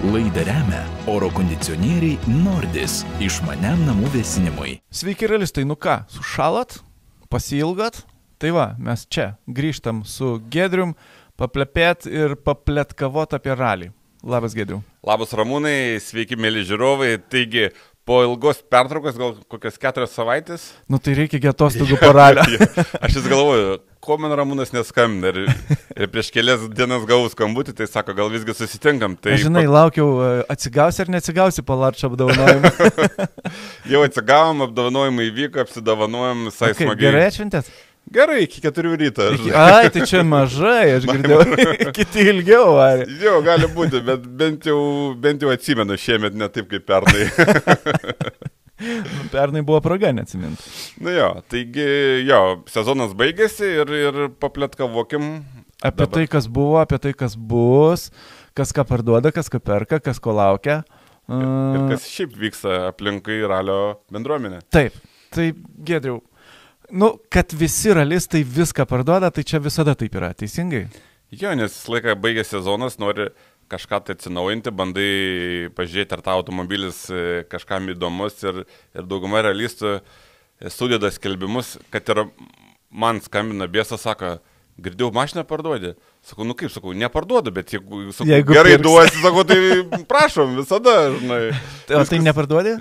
Laidą remia oro kondicionieriai Nordis išmaniam namų vėsinimui. Sveiki realistai, nu ką, sušalat, pasiilgat? Tai va, mes čia grįžtam su Giedrium paplepėt ir papletkavot apie ralį. Labas Giedriu. Labas Ramūnai, sveiki mėly žiūrovai. Taigi, po ilgos pertraukos, gal kokias 4 savaitės. Nu tai reikia atostogų po ralio. Aš vis galvoju, ko man Ramūnas neskambina. Ir prieš kelias dienas gavau skambutį, tai sako, gal visgi susitinkam. Tai žinai, laukiau, atsigausi ar neatsigausi po larčio apdovanojimą. Jau atsigavom, apdovanojimai įvyko, apsidovanojom visai smagiai. Gerai atšventėt? Gerai, iki 4 ryto. Ai, tai čia mažai, aš girdėjau, kiti ilgiau varė. Jo, gali būti, bet bent jau atsimenu šiemet ne taip kaip pernai. Pernai buvo praga, neatsiminti. Nu jo, taigi, jo, sezonas baigėsi ir papletkavokim. Apie dabar. Tai, kas buvo, apie tai, kas bus, kas ką parduoda, kas ką perka, kas ko laukia. Ir kas šiaip vyksta aplinkai ralio bendruomenė. Taip, tai Giedriau. Nu, kad visi ralistai viską parduoda, tai čia visada taip yra, teisingai? Jo, nes laiką baigė sezonas, nori kažką tai atsinaujinti, bandai pažiūrėti, ar tavo automobilis kažkam įdomus ir dauguma realistų sudeda skelbimus, kad ir man skambina bėsas, sako, girdėjau, mašiną parduodi. Sakau, nu kaip, sakau, neparduodu, bet jeigu gerai duosi, sakau, tai prašom, visada, žinai. O tai neparduodi?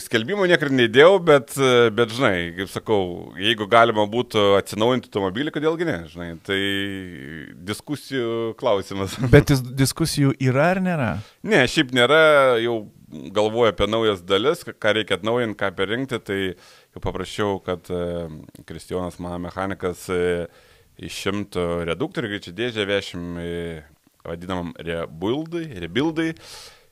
Skelbimo niekada neįdėjau, bet žinai, kaip sakau, jeigu galima būtų atsinaujinti automobilį, kodėlgi ne, žinai, tai diskusijų klausimas. Bet diskusijų yra ar nėra? Ne, šiaip nėra, jau galvoju apie naujas dalis, ką reikia atnaujinti, ką perinkti, tai jau paprašiau, kad Kristijonas, mano mechanikas, išimtų reduktorių, greičio dėžę vešim vadinamam rebuildai.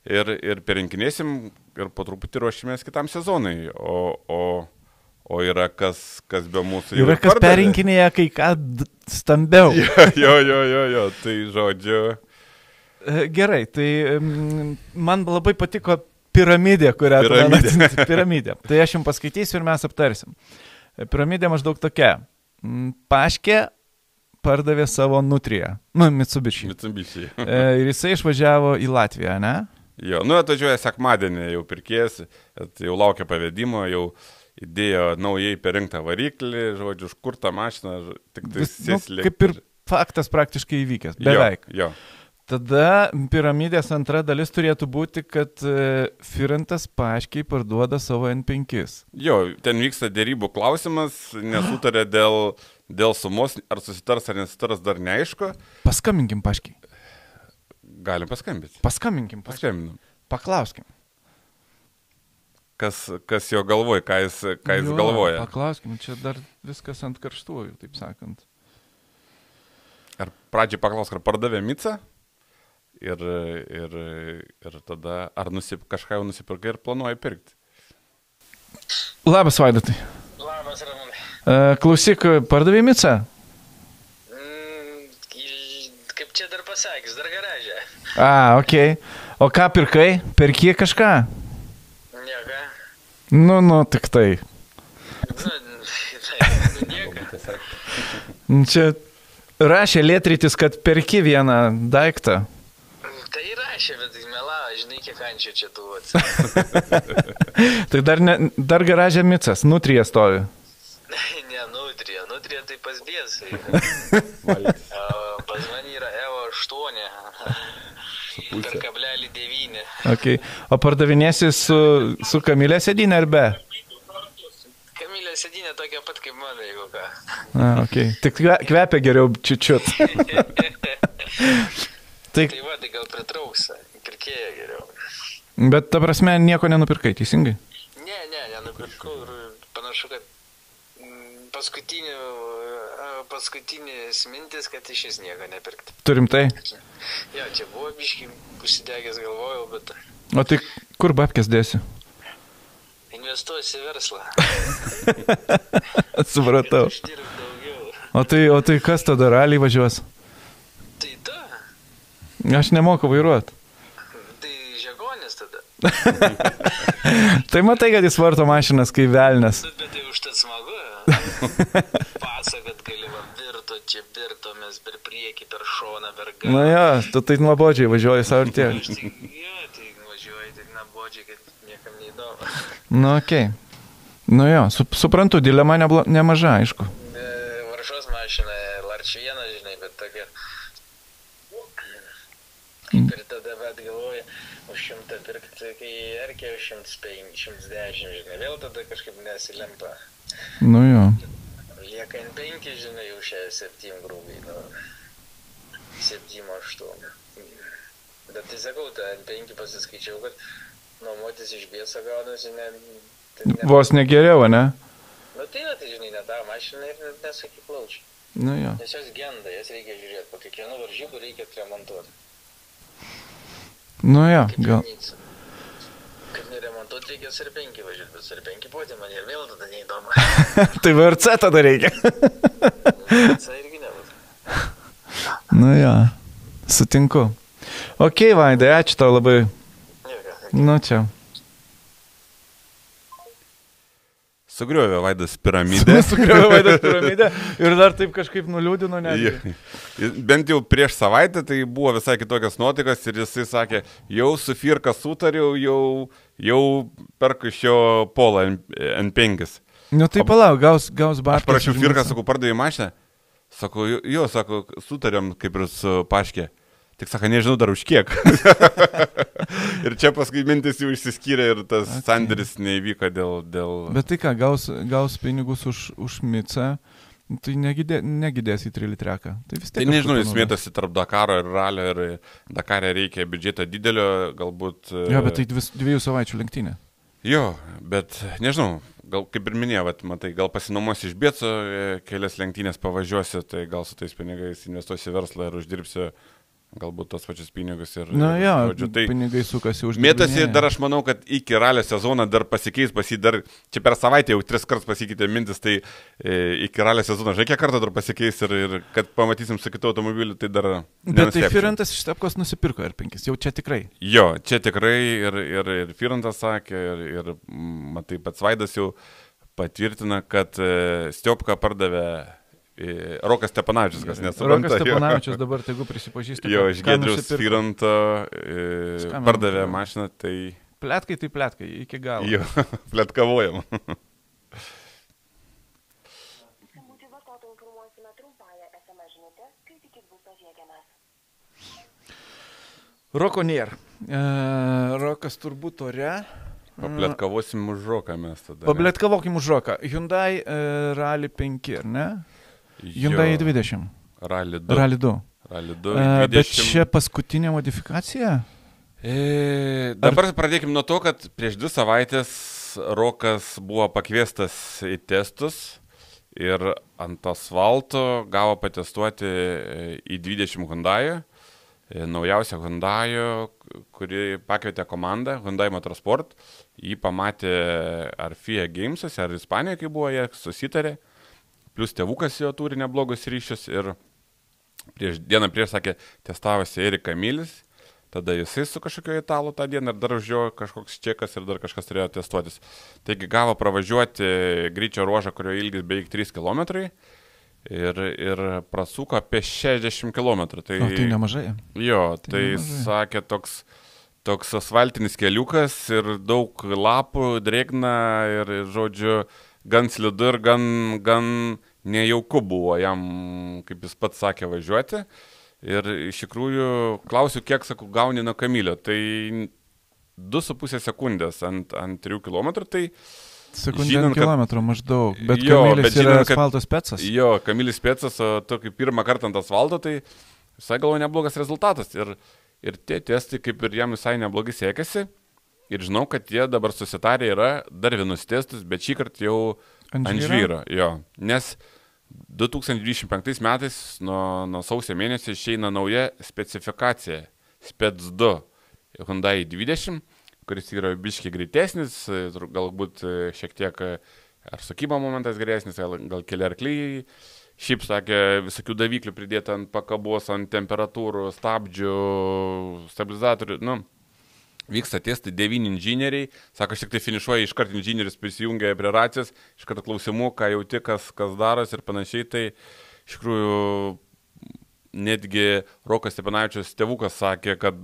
Ir perinkinėsim ir po truputį ruošimės kitam sezonui, o yra kas be mūsų jau yra kas perinkinėja kai ką stambiau. Jo, tai žodžiu. Gerai, tai man labai patiko piramidė, kurią piramidė. Tai aš jums paskaitysiu ir mes aptarsim. Piramidė maždaug tokia. Paškė pardavė savo Nutriją, Mitsubishi. Ir jisai išvažiavo į Latviją, ne? Jo, atvažiuoja sekmadienį jau pirkėjas, jau laukia pavedimo, jau įdėjo naujai perinktą variklį, žodžiu, užkurtą mašiną, tik tai sėslė. Kaip ir faktas praktiškai įvykęs, beveik. Jo. Tada piramidės antra dalis turėtų būti, kad Firantas Paškiai parduoda savo N5. Jo, ten vyksta dėrybų klausimas, nesutarė dėl sumos, ar susitars ar nesutars dar neaišku. Paskambinkim Paškiai. Galim paskambinti. Paskambinkim. Paklauskim. Kas jo galvoja, ką jis galvoja. Paklauskim, čia dar viskas ant karštuojų, taip sakant. Ar pradžiai paklaus, ar pardavė Micą? Ir tada, ar kažką jau nusipirkai ir planuoja pirkti. Labas, Vaidotai. Labas, Ramūnai. Klausyk, pardavė Micą? Kaip čia dar pasakys, dar garažė. Okei. O ką pirkai? Perki kažką? Nieka. Nu, tik tai. Nieka. Čia rašė Lietrytis, kad perki vieną daiktą. Tai rašė, bet melavo, žinai, kiek ančių čia duot. Tai dar garažė Micas, Nutrija stovi. Ne, Nutrija tai pas Bėsai. Pas man yra Evo 8. Per kablelį 9. Okay. O pardavinėsi su Kamilė sėdynė ar be? Kamilė sėdynė tokia pat kaip mano, jeigu ką. Okay. Tik kvepia geriau čiut. Tai gal pritrauks, pirkėja geriau. Bet ta prasme nieko nenupirkai, teisingai? Ne, nenupirkau ir panašu, kad paskutinės mintis, kad iš vis nieko nepirkti. Turim tai? Jo, čia buvo biškai pusidegęs galvojau, bet... O tai kur babkės dėsi? Investuosi verslą. Supratau. Aš dirbu daugiau. O tai kas tada raliai važiuos? Tai ta. Aš nemoku vairuoti. Tai žegonis tada. Tai matai, kad jis varto mašinas kaip velnes. Bet tai užtat smagu. Pasakot gali, va, virto, mes per priekį, per šoną, per galą. Na ja, tu tai nuobodžiai važiuoji savo ir tiek. Tai važiuoji taip nuobodžiai, kad niekam neįdomu. Nu, okei. Nu jo, suprantu, dilema nemaža, aišku. Varšos mašina, Larč 1, žinai, bet tokia. Kaip ir tada, bet galvoju, už 100 pirkti, kai erkė už 105, 110, žinai, vėl tada kažkaip nesilempa. Nu jo. Lieka N5, žinai, už 7 grūbiai, nu, 7-8. Bet tai sakau, tą N5 pasiskaičiau, kad nuomotis iš Bieso gaunasi, Vos negeriau, ne? Nu tai, žinai, ne tą mašiną ir nesakyk laučiai. Nu jo. Nes jos genda, jas reikia žiūrėti, po kiekvienų varžybų reikia remontuoti. Nu jo, gal. Kad neremontuoti reikės ir 5 važiuoti, bet ir 5 potė man ir vėl tada neįdomu. Tai VRC tada reikia. VRC irgi nebūtų. Nu jo, sutinku. Ok, Vaidai, ačiū tau labai. Nu čia. Sugriovė Vaidas piramidę. Sugriovė Vaidas piramidę ir dar taip kažkaip nuliūdino, ne? Bent jau prieš savaitę tai buvo visai kitokias nuotikas ir jisai sakė, jau su Firka sutariau, jau perku iš jo Polą N5. Nu tai palauk, gaus batas. Aš prašiau Firką, sakau, pardavai mašiną. Sako, jo, sako, sutarėm kaip ir su Paškė. Tik sako, nežinau dar už kiek. Ir čia paskui mintis jau išsiskyrė ir tas sanderis neįvyko dėl... Bet tai ką, gaus pinigus už micą, tai negidės į 3 litreką. Tai nežinau, jis mėtasi tarp Dakaro ir ralio ir Dakare reikia biudžeto didelio, galbūt... Jo, bet tai 2 savaičių lenktynė. Jo, bet nežinau, gal kaip ir minėjau, matai, gal pasinuomosi iš Bieco, kelias lenktynės pavažiuosi, tai gal su tais pinigais investuosi verslą ir uždirbsi galbūt tos pačius pinigus ir... Na jo, žodžiu, tai pinigai sukasi už... Mėtasi dar, aš manau, kad iki ralio sezoną dar pasikeis, dar čia per savaitę jau 3 kartus pasikeitė mintis, tai iki ralio sezono, žinai, kiek kartų dar pasikeis ir kad pamatysim su kitu automobiliu, tai dar... Bet tai Firantas iš Stepkos nusipirko R5, jau čia tikrai. Jo, čia tikrai ir Firantas sakė, ir matai, pats Vaidas jau patvirtina, kad Stepka pardavė Rokas Stepanavičius, kas nesupranta. Rokas Stepanavičius dabar tegu prisipažįsta. Jo, iš Giedriaus Firanto pardavė mašiną, tai... Pletkai tai pletkai, iki galo. Jo, pletkavojam. Roko nėra. Rokas turbūt ore. Papletkavosim už Roką mes tada. Papletkavokim už Roką. Hyundai Rally 5, ar ne? Hyundai 20. Rally 2. Rally 2. Rally 2 20. Bet čia paskutinė modifikacija? Dabar pradėkim nuo to, kad prieš 2 savaitės Rokas buvo pakviestas į testus ir ant asfalto gavo patestuoti į 20 Hyundai. Naujausią Hyundai, kuri pakvietė komandą, Hyundai Motorsport. Jį pamatė ar FIA Games'ose, ar Ispanijoje, kai buvo, jie susitarė. Plius tėvukas jo turi neblogus ryšius ir dieną prieš sakė, testavosi Erika Milis, tada jisai su kažkokio italų tą dieną ir dar už jo kažkoks čekas ir dar kažkas turėjo testuotis. Taigi gavo pravažiuoti greičio ruožą, kurio ilgis beveik 3 km ir prasuko apie 60 km. Tai nemažai. Jo, tai nemažai. Sakė toks asfaltinis keliukas ir daug lapų, drėgna ir žodžiu, gan slidu ir gan nejauku buvo jam, kaip jis pats sakė, važiuoti. Ir iš tikrųjų klausiu, kiek, sakau, gauni nuo Kamilio. Tai 2,5 sekundės ant 3 km, tai... Sekundė ant kilometro maždaug, bet Kamilis yra asfalto specas. Jo, Kamilis specas, o tu kaip pirmą kartą ant asfalto, tai visai galvoju neblogas rezultatas. Ir tie testai kaip ir jam visai neblogai sekėsi. Ir žinau, kad jie dabar susitarė yra dar vienus testus, bet šį kartą jau ant žvyro. Jo, nes 2025 metais nuo sausio mėnesio išeina nauja specifikacija Spec 2 Hyundai 20, kuris yra biškiai greitesnis, galbūt šiek tiek ar sukymo momentas geresnis, gal keli arkliai. Šiaip sakė, visokių daviklių pridėta ant pakabos, ant temperatūrų, stabdžių, stabilizatorių, vyksta testai, 9 inžinieriai, sako, aš tik tai finišuoju, iškart inžinierius prisijungia prie racijos, iškart klausimų, ką jauti, kas daros ir panašiai, tai iš tikrųjų netgi Rokas Stepanavičius tėvukas sakė, kad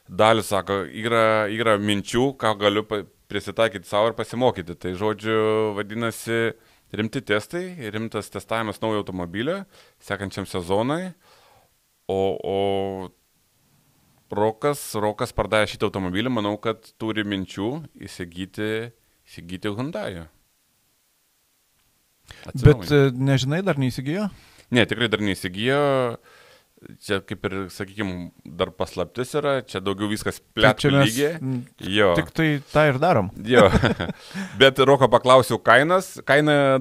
dalis, sako, yra minčių, ką galiu prisitaikyti savo ir pasimokyti, tai žodžiu, vadinasi, rimti testai, rimtas testavimas naujo automobilio, sekančiam sezonui, o Rokas pardavė šitą automobilį, manau, kad turi minčių įsigyti Hyundai. Bet nežinai, dar neįsigijo? Ne, tikrai dar neįsigijo. Čia kaip ir, sakykime, dar paslaptis yra, čia daugiau viskas pletkų lygiai. Tik tai tą ir darom. Jo, bet Roko paklausiau kaina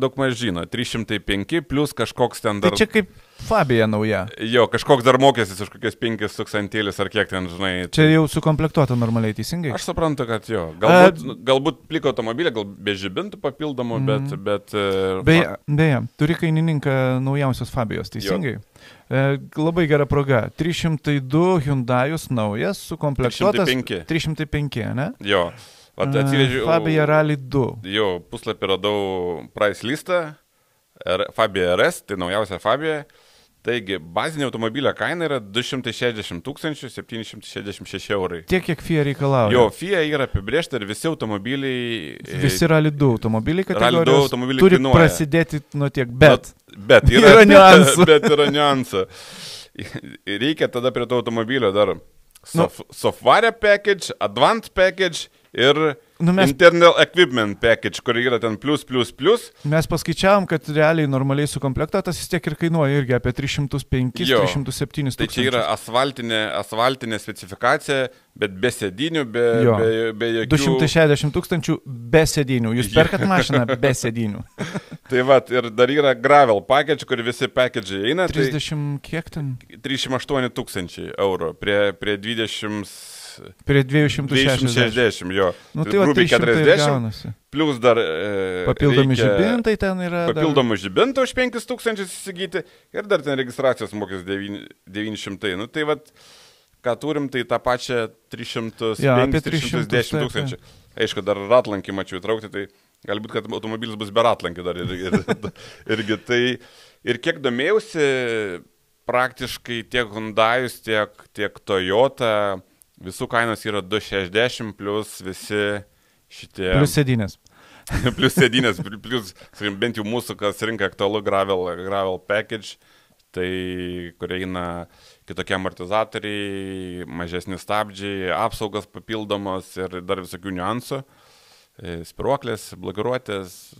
daug maž žino, 305 plus kažkoks ten dar... Tai čia kaip Fabija nauja. Jo, kažkoks dar mokėsis už kokias 5 tūkstantėlis ar kiek ten, žinai. Čia jau sukomplektuota normaliai, teisingai? Aš suprantu, kad jo. Galbūt pliko automobilį, gal be žibintų papildomų, bet... Beje, turi kainininką naujausios Fabijos, teisingai? Labai gera proga. 302 Hyundai'us naujas, sukomplektuotas. 305, ne? Jo. Fabija Rally 2. Jo, puslapį radau price listą. Fabija RS, tai naujausia Fabija. Taigi, bazinė automobilio kaina yra 260 766 eurai. Tiek, kiek FIA reikalauja. Jo, FIA yra apibrėžta ir visi automobiliai... Visi Rally 2 automobiliai kategorijos turi kainuoja. Prasidėti nuo tiek, bet yra niuansų. Bet yra niuansų. Reikia tada prie to automobilio dar software package, advanced package ir internal equipment package, kur yra ten plus. Mes paskaičiavom, kad realiai normaliai sukomplektuotas vis tiek ir kainuoja irgi apie 305-307 tūkstančius. Tai čia yra asfaltinė specifikacija, bet be sėdinių, be jokių... 260 tūkstančių be sėdinių. Jūs perkat mašiną be sėdinių. Tai va, ir dar yra gravel package, kur visi package'ai eina. 30 kiek ten? 308 tūkstančiai eurų prie 20... Prie 260, jo. Nu tai va 300 gaunasi. Plus dar... Papildomi žibintai ten yra. Papildomų žibintų už 5000 įsigyti ir dar ten registracijos mokės 900. Nu tai va, ką turim, tai tą pačią 310 tūkstančių. Aišku, dar ratlankį mačiau įtraukti, tai galbūt, kad automobilis bus be ratlankį dar irgi. Tai ir kiek domėjausi, praktiškai tiek Hyundai'us, tiek Toyota... Visų kainos yra 260 plus visi šitie... Plus sėdynės. Plus sėdynės, plus bent jau mūsų, kas rinka aktualu, gravel package, tai kur eina kitokie amortizatoriai, mažesni stabdžiai, apsaugos papildomos ir dar visokių niuansų. Spiruoklės, blokiruotės,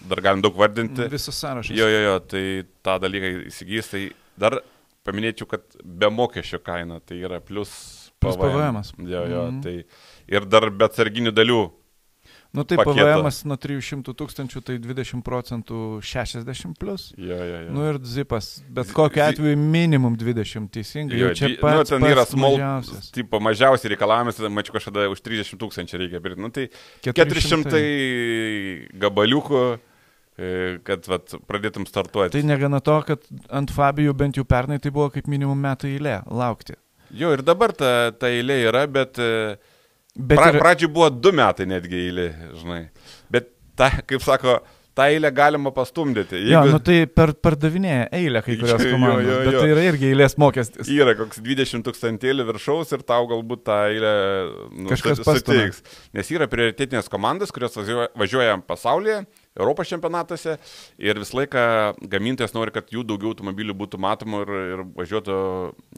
dar galim daug vardinti. Visas sąrašas. Jo, tai tą dalyką įsigys, tai dar paminėčiau, kad be mokesčio kaina, tai yra plus PVM-as. Jo, tai ir dar be atsarginių dalių. Nu tai PVM-as nuo 300 tūkstančių, tai 20% 60 plus. Jo. Nu ir zipas, bet kokiu atveju minimum 20, teisingai. Jo, čia pats mažiausias. Tipo mažiausiai reikalavimas, mačiau kažkada už 30 000 reikia pirkti. Nu tai 400 gabaliukų, kad pradėtum startuoti. Tai negana to, kad ant Fabijų bent jau pernai tai buvo kaip minimum metų eilė laukti. Jo, ir dabar ta eilė yra, bet pradžiai buvo 2 metai netgi eilė, žinai. Bet, kaip sako, tą eilę galima pastumdyti. Jo, nu tai pardavinėja eilę kai kurios komandos, bet tai yra irgi eilės mokestis. Yra koks 20 000 viršaus ir tau galbūt tą eilę kažkas suteiks. Nes yra prioritetinės komandos, kurios važiuoja pasaulyje, Europos čempionatuose ir visą laiką gamintojas nori, kad jų daugiau automobilių būtų matomų ir važiuotų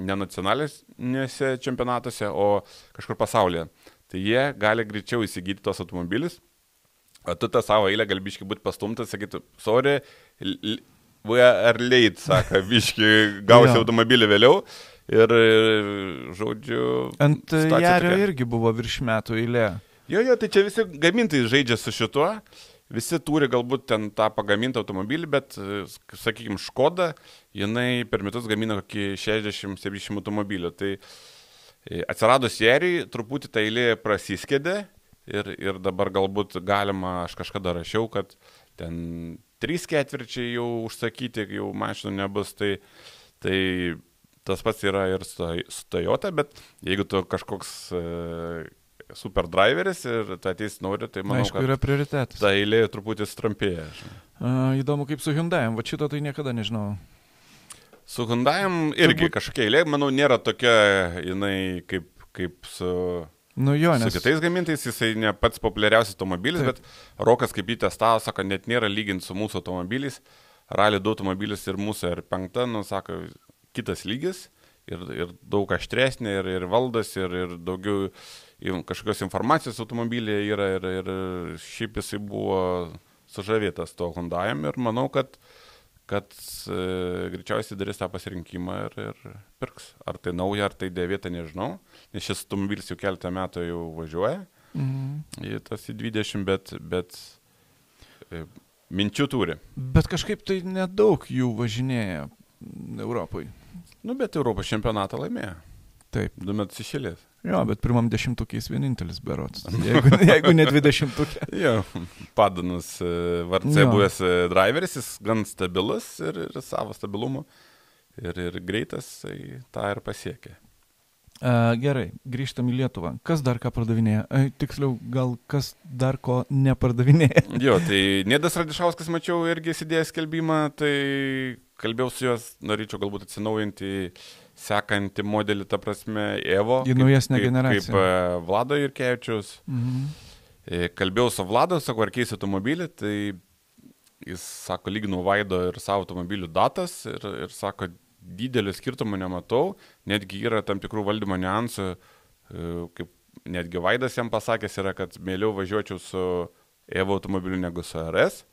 ne nacionalinėse čempionatuose, o kažkur pasaulyje. Tai jie gali greičiau įsigyti tos automobilius, o tu tą savo eilę gali biškai būti pastumtas, sakytų, sorry, we are late, sako, biškai gausi automobilį vėliau. Ir, žodžiu... Ant Jario irgi buvo virš metų eilė. Jo, tai čia visi gamintojai žaidžia su šituo. Visi turi galbūt ten tą pagamintą automobilį, bet, sakykime, Škoda, jinai per metus gamina kokį 60-70 automobilių. Tai atsiradus Jarijai, truputį ta eilė prasiskėdė ir dabar galbūt galima, aš kažkada rašiau, kad ten 3/4 jau užsakyti, jau mašinų nebus, tai tas pats yra ir su Toyota, bet jeigu tu kažkoks super driveris ir tu ateis nori, tai manau, aišku, yra prioritetas. Ta eilė truputį strampėja. Įdomu, kaip su Hyundai'm, va šito tai niekada nežinau. Su Hyundai'm irgi kažkokia eilė, manau, nėra tokia jinai kaip su... Nu jo, su kitais gamintais, jisai ne pats populiariausias automobilis, taip. Bet Rokas kaip jį testavo, sako, net nėra lyginti su mūsų automobiliais. Rally 2 automobilis ir mūsų R5, nu, sako, kitas lygis ir daug aštresnė ir valdas ir daugiau kažkokios informacijos automobilyje yra ir šiaip jisai buvo sužavėtas to Hyundai'm ir manau, kad greičiausiai darys tą pasirinkimą ir pirks. Ar tai nauja, ar tai dėvėta, nežinau. Nes šis automobilis jau keletą metų jau važiuoja. Į tas į 20, bet minčių turi. Bet kažkaip tai nedaug jų važinėja Europai. Nu, bet Europos čempionatą laimėjo. Taip. 2 metus iš eilės. Jo, bet pirmam 10-ukės vienintelis berots. Jeigu ne 20-ukė. Jo, Padanus VRC buvęs driveris, jis gan stabilus ir savo stabilumu ir greitas, tai tą ir pasiekė. Gerai, grįžtam į Lietuvą. Kas dar ką pardavinėja? Tiksliau, gal kas dar ko nepardavinėja? Jo, tai Nedas Radišauskas, mačiau, irgi įsidėjęs skelbimą, tai kalbėjau su juos, norėčiau galbūt atsinaujinti sekantį modelį, ta prasme, Evo. Į naujesnę generaciją. Kaip Vlado Jurkevičius. Kalbėjau su Vlado, sako, ar keisi automobilį, tai jis sako, lyginu Vaido ir savo automobilių datas ir sako, didelio skirtumo nematau, netgi yra tam tikrų valdymo niuansų, kaip netgi Vaidas jam pasakęs yra, kad mieliau važiuočiau su Evo automobiliu negu su RS.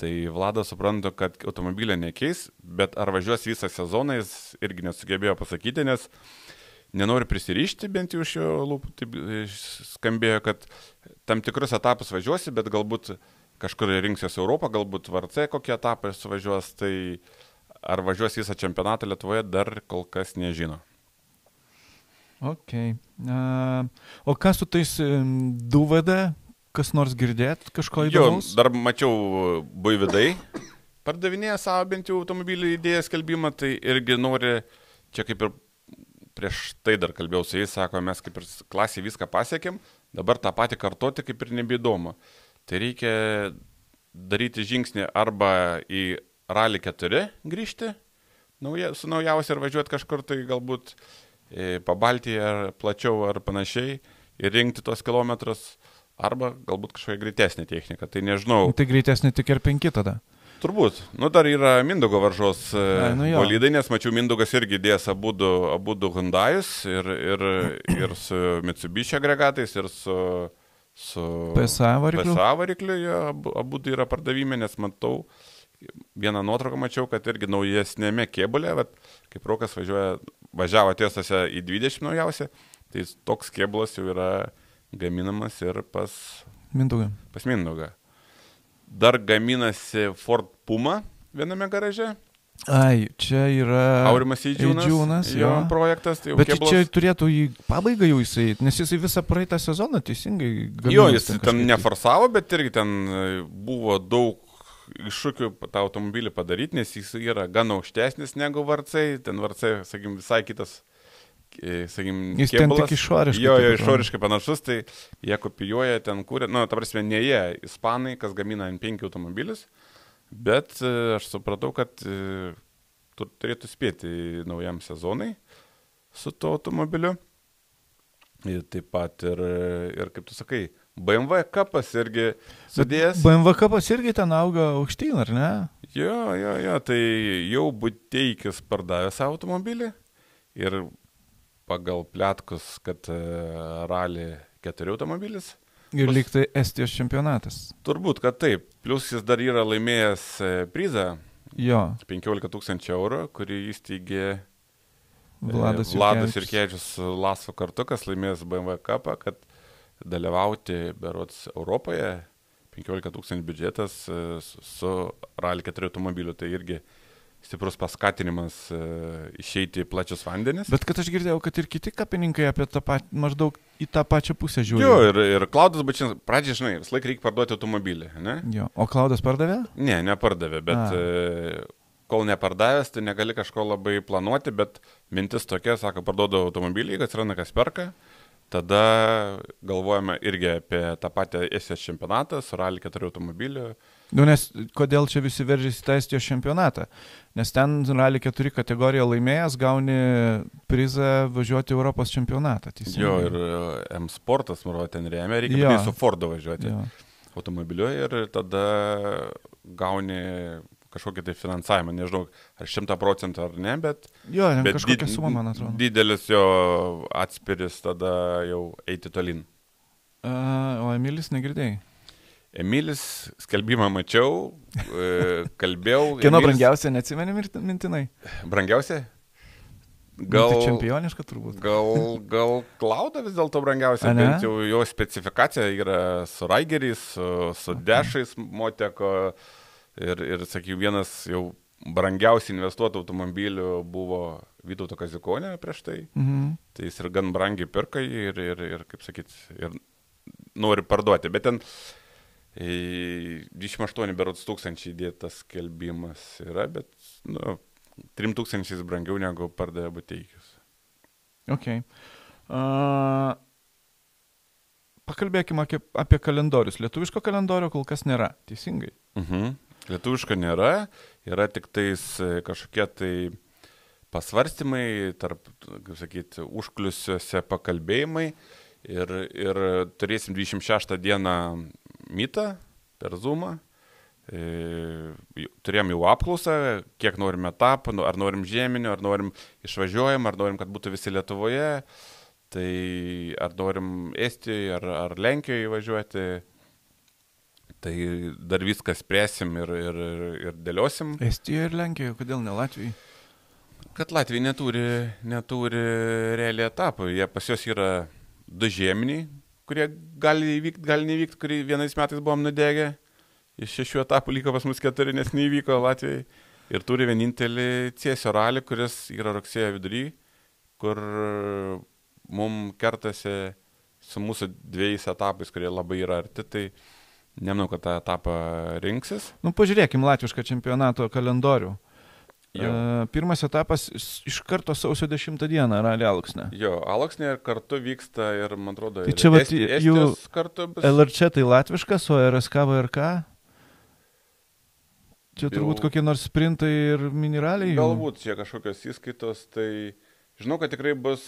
Tai Vladas supranta, kad automobilį nekeis, bet ar važiuos visą sezoną, jis irgi nesugebėjo pasakyti, nes nenori prisirišti, bent jau iš jo lūpų taip skambėjo, kad tam tikrus etapus važiuosi, bet galbūt kažkur rinksiuosi Europą, galbūt VRC kokie etapai suvažiuos, tai ar važiuos visą čempionatą Lietuvoje, dar kol kas nežino. Ok. O kas su tais DVD? Kas nors girdėt kažko įdomaus? Jo, dar mačiau Buividai pardavinėja savo bent jau automobilį idėją skelbimą, tai irgi nori, čia kaip ir prieš tai dar kalbėjau su jais, sako, mes kaip ir klasėje viską pasiekėm, dabar tą patį kartoti kaip ir nebeįdomu. Tai reikia daryti žingsnį arba į Rally 4 grįžti su naujausia ir važiuoti kažkur tai galbūt Pabaltyje ar plačiau ar panašiai ir rinkti tos kilometrus. Arba galbūt kažkokia greitesnė technika, tai nežinau. Tai greitesnė tik R5 tada? Turbūt. Nu, dar yra Mindaugo varžos bolidai, nes mačiau Mindaugas irgi dės abudu Hyundai'us ir su Mitsubishi agregatais, ir su PSA varikliu. Abudu yra pardavime, nes matau, vieną nuotrauką mačiau, kad irgi naujesnėme kėbulė, kaip Rokas važiavo tiesose į 20 naujausią, tai toks kėbulas jau yra gaminamas ir pas Mindaugą. Dar gaminasi Ford Puma viename garaže. Ai, čia yra Aurimas Eidžiūnas, jo projektas. Tai bet kėbulas. Čia turėtų į pabaigą jau jisai, nes jisai visą praeitą sezoną teisingai gamino. Jo, jis ten neforsavo, bet irgi ten buvo daug iššūkių tą automobilį padaryti, nes jis yra gan aukštesnis negu VRC, ten VRC, sakykim, visai kitas. Sakykim, jis ten tik išoriškai. Jo, išoriškai panašus, tai jie kopijuoja, ten kūrė, ta prasme, ne jie, ispanai, kas gamina N5 automobilius, bet aš supratau, kad turėtų spėti naujam sezonai su to automobiliu. Ir taip pat ir kaip tu sakai, BMW kapas irgi sudėjęs. BMW kapas irgi ten auga aukštyn, ar ne? Jo, tai jau Buteikis pardavė savo automobilį ir pagal pletkus, kad Rally 4 automobilis. Ir lyg tai Estijos čempionatas. Turbūt, kad taip. Plius jis dar yra laimėjęs prizą. Jo. 15 000 eurų, kurį įsteigė Vladas Jurkevičius su Lasu kartu, kas laimėjęs BMW kapą, kad dalyvauti berods Europoje 15 000 biudžetas su Rally 4 automobiliu. Tai irgi stiprus paskatinimas išeiti į plačius vandenis. Bet kad aš girdėjau, kad ir kiti kapininkai apie tą maždaug į tą pačią pusę žiūri. Jo, ir Klaudas Bačinas, pradžiai, žinai, vis laik reikia parduoti automobilį, ne? Jo, o Klaudas pardavė? Ne, nepardavė, bet kol nepardavęs, tai negali kažko labai planuoti, bet mintis tokia, sako, parduodu automobilį, jeigu atsiranda kas perka, tada galvojame irgi apie tą patį Estijos čempionatą su Rally 4 automobiliu. Nu, nes kodėl čia visi veržėsi į tą Estijos čempionatą? Nes ten Rally 4 kategoriją laimėjęs gauni prizą važiuoti Europos čempionatą. Teisingai. Jo, ir M-Sportas, man ten rėmė, reikia su Fordu važiuoti automobiliu ir tada gauni kažkokį tai finansavimą, nežinau, ar 100% ar ne, bet kažkokia suma, man atrodo. Didelis jo atspiris tada jau eiti tolin. O Emilis negirdėjai? Emilis, skelbimą mačiau, kalbėjau. Kieno brangiausia, neatsimeni mintinai? Brangiausia? Tai čempioniška turbūt. Gal Klauda vis dėlto brangiausia, bent jau jo specifikacija yra su Raigeriais, su Dešais Moteko ir sakyk, vienas jau brangiausiai investuotų automobilių buvo Vytauto Kaziukonio prieš tai. Tai jis ir gan brangiai pirka ir kaip sakyt, ir nori parduoti, bet ten 28 berods tūkstančiai įdėtas skelbimas yra, bet 3,000 brangiau negu pardavė Buteikius. Ok. Pakalbėkime apie kalendorius. Lietuviško kalendorio kol kas nėra, teisingai? Lietuviško nėra, yra tik tais kažkokie tai pasvarstymai, tarp, kaip sakyti, užkliusiuose pakalbėjimai ir turėsim 26 dieną mytą per Zoomą. Turėjom jau apklausą, kiek norim etapų, ar norim žieminių, ar norim išvažiuojam, ar norim, kad būtų visi Lietuvoje, tai ar norim Estijoje, ar Lenkijoje važiuoti. Tai dar viską spręsim ir dėliosim. Estijoje ir Lenkijoje, kodėl ne Latvijai? Kad Latvija neturi realiai etapų. Jie pas jos yra 2 žieminiai, kurie gali įvykti, gali neįvykti, kurį vienais metais buvom nudegę. Iš 6 etapų liko pas mus 4, nes neįvyko Latvijai. Ir turi vienintelį Ciesio ralį, kuris yra rugsėjo vidury, kur mums kertasi su mūsų 2 etapais, kurie labai yra arti. Tai nemanau, kad tą etapą rinksis. Pažiūrėkim latvišką čempionato kalendorių. Pirmas etapas iš karto sausio 10 dieną Rally Alksne. Jo, Alksne kartu vyksta ir, man atrodo, tai čia Estijos kartu bus. LRC tai latviškas, o RSK VRK? Čia turbūt kokie nors sprintai ir mineraliai? Galbūt čia kažkokios įskaitos, tai žinau, kad tikrai bus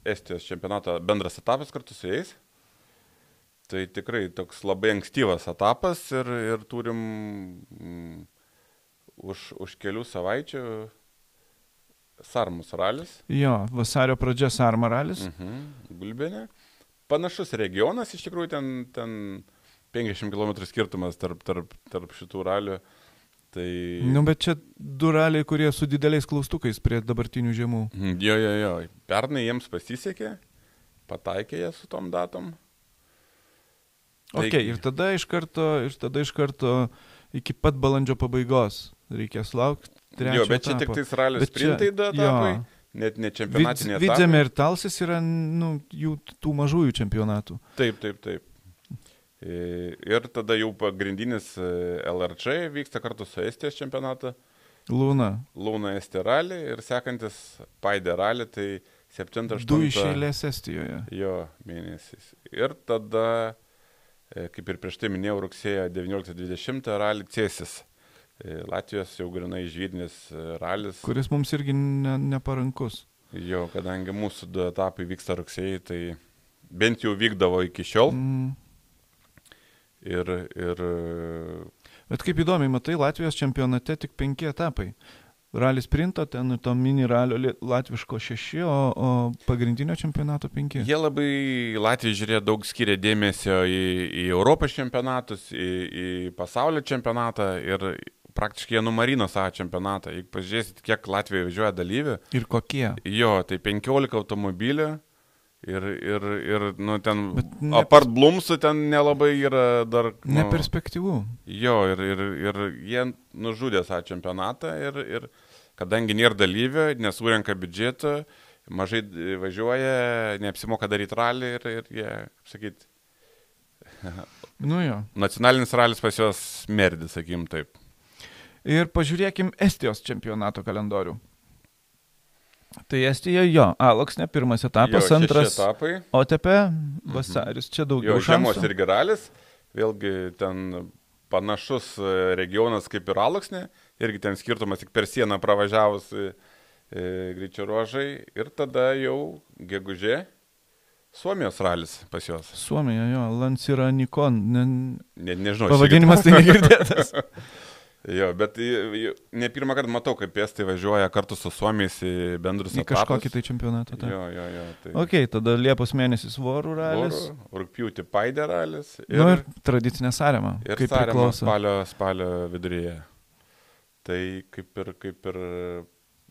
Estijos čempionato bendras etapas kartu su jais. Tai tikrai toks labai ankstyvas etapas ir turim už kelių savaičių Sarmos ralis. Jo, vasario pradžia Sarma ralis. Gulbėne. Panašus regionas, iš tikrųjų ten 50 km skirtumas tarp šitų ralių. Tai... bet čia 2 raliai, kurie su dideliais klaustukais prie dabartinių žiemų. Jo. Pernai jiems pasisekė, pataikė jie su tom datom. Ok, ir tada iš karto iki pat balandžio pabaigos reikės laukti 3 etapą. Bet čia tik tais ralio sprintai 2 etapai, net čempionatinė etapai. Vidzemė ir Talsis yra jų tų mažųjų čempionatų. Taip. Ir tada jau pagrindinis LRC vyksta kartu su Estijos čempionatu. Luna Esti rally ir sekantis Paide rally, tai 7-8. 2 iš eilės Estijoje. Jo, mėnesis. Ir tada, kaip ir prieš tai minėjau, rugsėjo 19-20 rally Ciesis. Latvijos jau grinai žvydinis ralis. Kuris mums irgi neparankus. Jo, kadangi mūsų 2 etapai vyksta rugsėjai, tai bent jau vykdavo iki šiol. Bet kaip įdomiai, matai, Latvijos čempionate tik 5 etapai. Rally sprinto, ten to mini ralio latviško 6, o pagrindinio čempionato 5. Jie labai Latvijai žiūrėjo daug skiria dėmesio į Europos čempionatus, į pasaulio čempionatą ir praktiškai jie numarino savo čempionatą. Jeigu pažiūrėsit, kiek Latvijoje važiuoja dalyvių. Ir kokie? Jo, tai 15 automobilių ir ten apart Blumsų ten nelabai yra dar... Neperspektyvų. Jo, ir jie nužudė savo čempionatą ir kadangi nėra dalyvių, nesurenka biudžeto, mažai važiuoja, neapsimoka daryti ralį ir jie, kaip sakyt, jo. Nacionalinis ralis pas juos merdi, sakykim taip. Ir pažiūrėkim Estijos čempionato kalendorių. Tai Estija Aloknė, pirmas etapas, antras OTP, vasaris, čia daugiau šansų. Žiemos irgi ralis, vėlgi ten panašus regionas kaip ir Aloknė, irgi ten skirtumas tik per sieną pravažiavus greičio ruožai ir tada jau gegužė Suomijos ralis pas juos. Suomija, Lansira Nikon, nežinau. Pavadinimas tai negirdėtas. Jo, bet ne pirmą kartą matau, kaip estai važiuoja kartu su suomiais į bendrus etapus. Į kažkokį tai čempionatą. Jo. Tai... Ok, tada Liepos mėnesis Vorų ralis. Rugpjūtį Paidė ralis. Ir tradicinė Sarema. Ir Sarema spalio viduryje. Tai kaip ir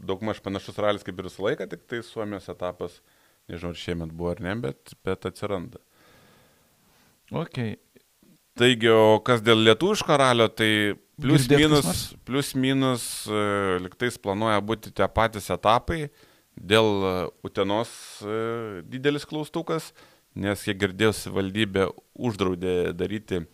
daugmaž panašus ralis kaip ir visą laiką, tik tai Suomijos etapas, nežinau, ar šiemet buvo ar ne, bet atsiranda. Ok. Taigi, o kas dėl lietuviško ralio, tai plius minus liktais planuoja būti tie patys etapai, dėl Utenos didelis klaustukas, nes jie girdėjo savivaldybė uždraudė daryti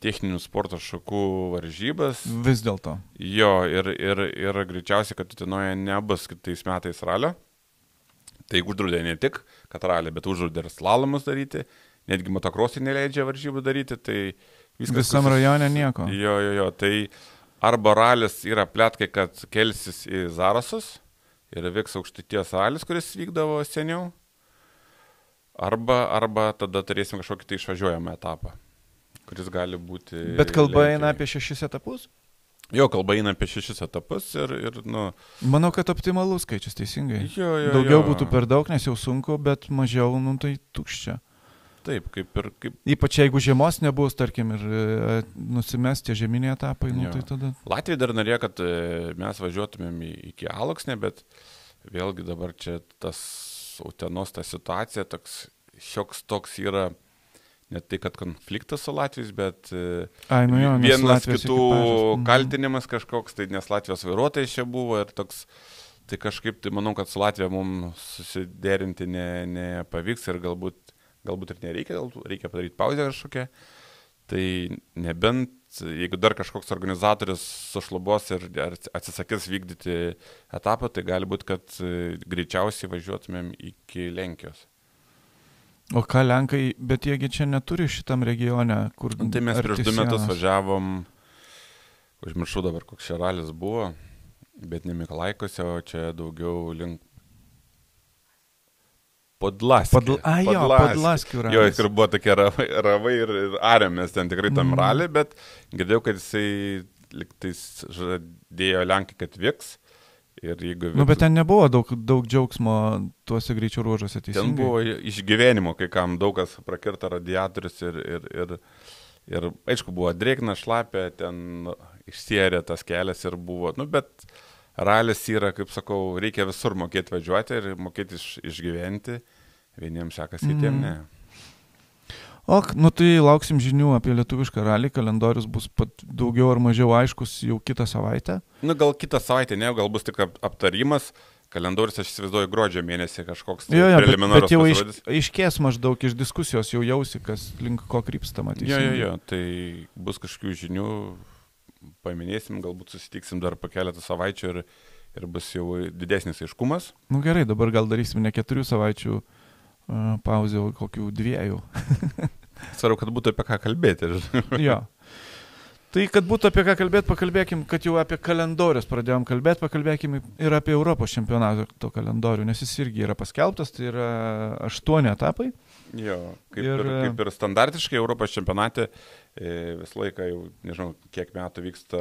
techninių sporto šakų varžybas. Vis dėlto. Jo, ir greičiausiai, kad Utenoje nebus kitais metais ralio. Tai uždraudė ne tik, kad ralį, bet uždraudė ir slalomus daryti. Netgi motokrosai neleidžia varžybų daryti, tai viskas... Visam rajone nieko. Jo, tai arba ralis yra pletkai, kad kelsis į Zarasus ir vyks Aukštaitijos ralis, kuris vykdavo seniau, arba tada turėsim kažkokį tai išvažiuojamą etapą, kuris gali būti... Bet kalba eina apie 6 etapus? Jo, kalba eina apie 6 etapus ir Manau, kad optimalus skaičius, teisingai. Jo. Daugiau būtų per daug, nes jau sunku, bet mažiau, tai tuščia. Taip, kaip... Ypač jeigu žiemos nebus, tarkim, ir nusimes tie žeminiai etapai, tai tada... Latvija dar norėjo, kad mes važiuotumėm iki Aloknę, bet vėlgi dabar čia tas Utenos ta situacija, šioks toks yra, ne tai, kad konfliktas su Latvijais, bet vienas kitų kaltinimas kažkoks, tai nes Latvijos vairuotojai čia buvo ir toks... Tai kažkaip, tai manau, kad su Latvija mums susiderinti nepavyks ir galbūt ir nereikia, reikia padaryti pauzę kažkokią. Tai nebent, jeigu dar kažkoks organizatorius sušlubos ir atsisakys vykdyti etapą, tai gali būti, kad greičiausiai važiuotumėm iki Lenkijos. O ką Lenkai, bet jiegi čia neturi šitam regione, kur... Tai mes prieš 2 metus važiavom, užmiršau dabar, koks čia ralis buvo, bet ne Mikalaikose, o čia daugiau link Podlaskių ralis. Jo, ir buvo tokie ravai ir arėmės ten tikrai tam ralį, bet girdėjau, kad jisai liktais žadėjo Lenkai, kad vyks. Bet ten nebuvo daug džiaugsmo tuose greičio ruožuose, teisingai. Ten buvo išgyvenimo, kai kam daug kas prakirta radiatorius ir aišku, buvo drėgna, šlapė, ten išsierė tas kelias ir buvo, bet ralis yra, kaip sakau, reikia visur mokėti važiuoti ir mokėti išgyventi. Vieniems sekas, kitiem ne. Tai lauksim žinių apie lietuvišką ralį. Kalendorius bus daugiau ar mažiau aiškus jau kitą savaitę. Gal kitą savaitę, gal bus tik aptarimas. Kalendorius, aš įsivaizduoju, gruodžio mėnesį kažkoks preliminarus pasirodys. Bet jau aiškės maždaug iš diskusijos jau jausi, kas link ko krypsta, matysim. Jo, tai bus kažkokių žinių. Paminėsim, galbūt susitiksim dar po keletą savaičių ir bus jau didesnis aiškumas. Gerai, dabar gal darysim ne 4 savaičių pauzę, o kokių 2. Svarbu, kad būtų apie ką kalbėti. Jo. Tai, kad būtų apie ką kalbėti, pakalbėkim, kad jau apie kalendorius pradėjom kalbėti, pakalbėkim ir apie Europos čempionato kalendorių, nes jis irgi yra paskelbtas, tai yra 8 etapai. Jo, kaip ir standartiškai Europos čempionate visą laiką jau, nežinau, kiek metų vyksta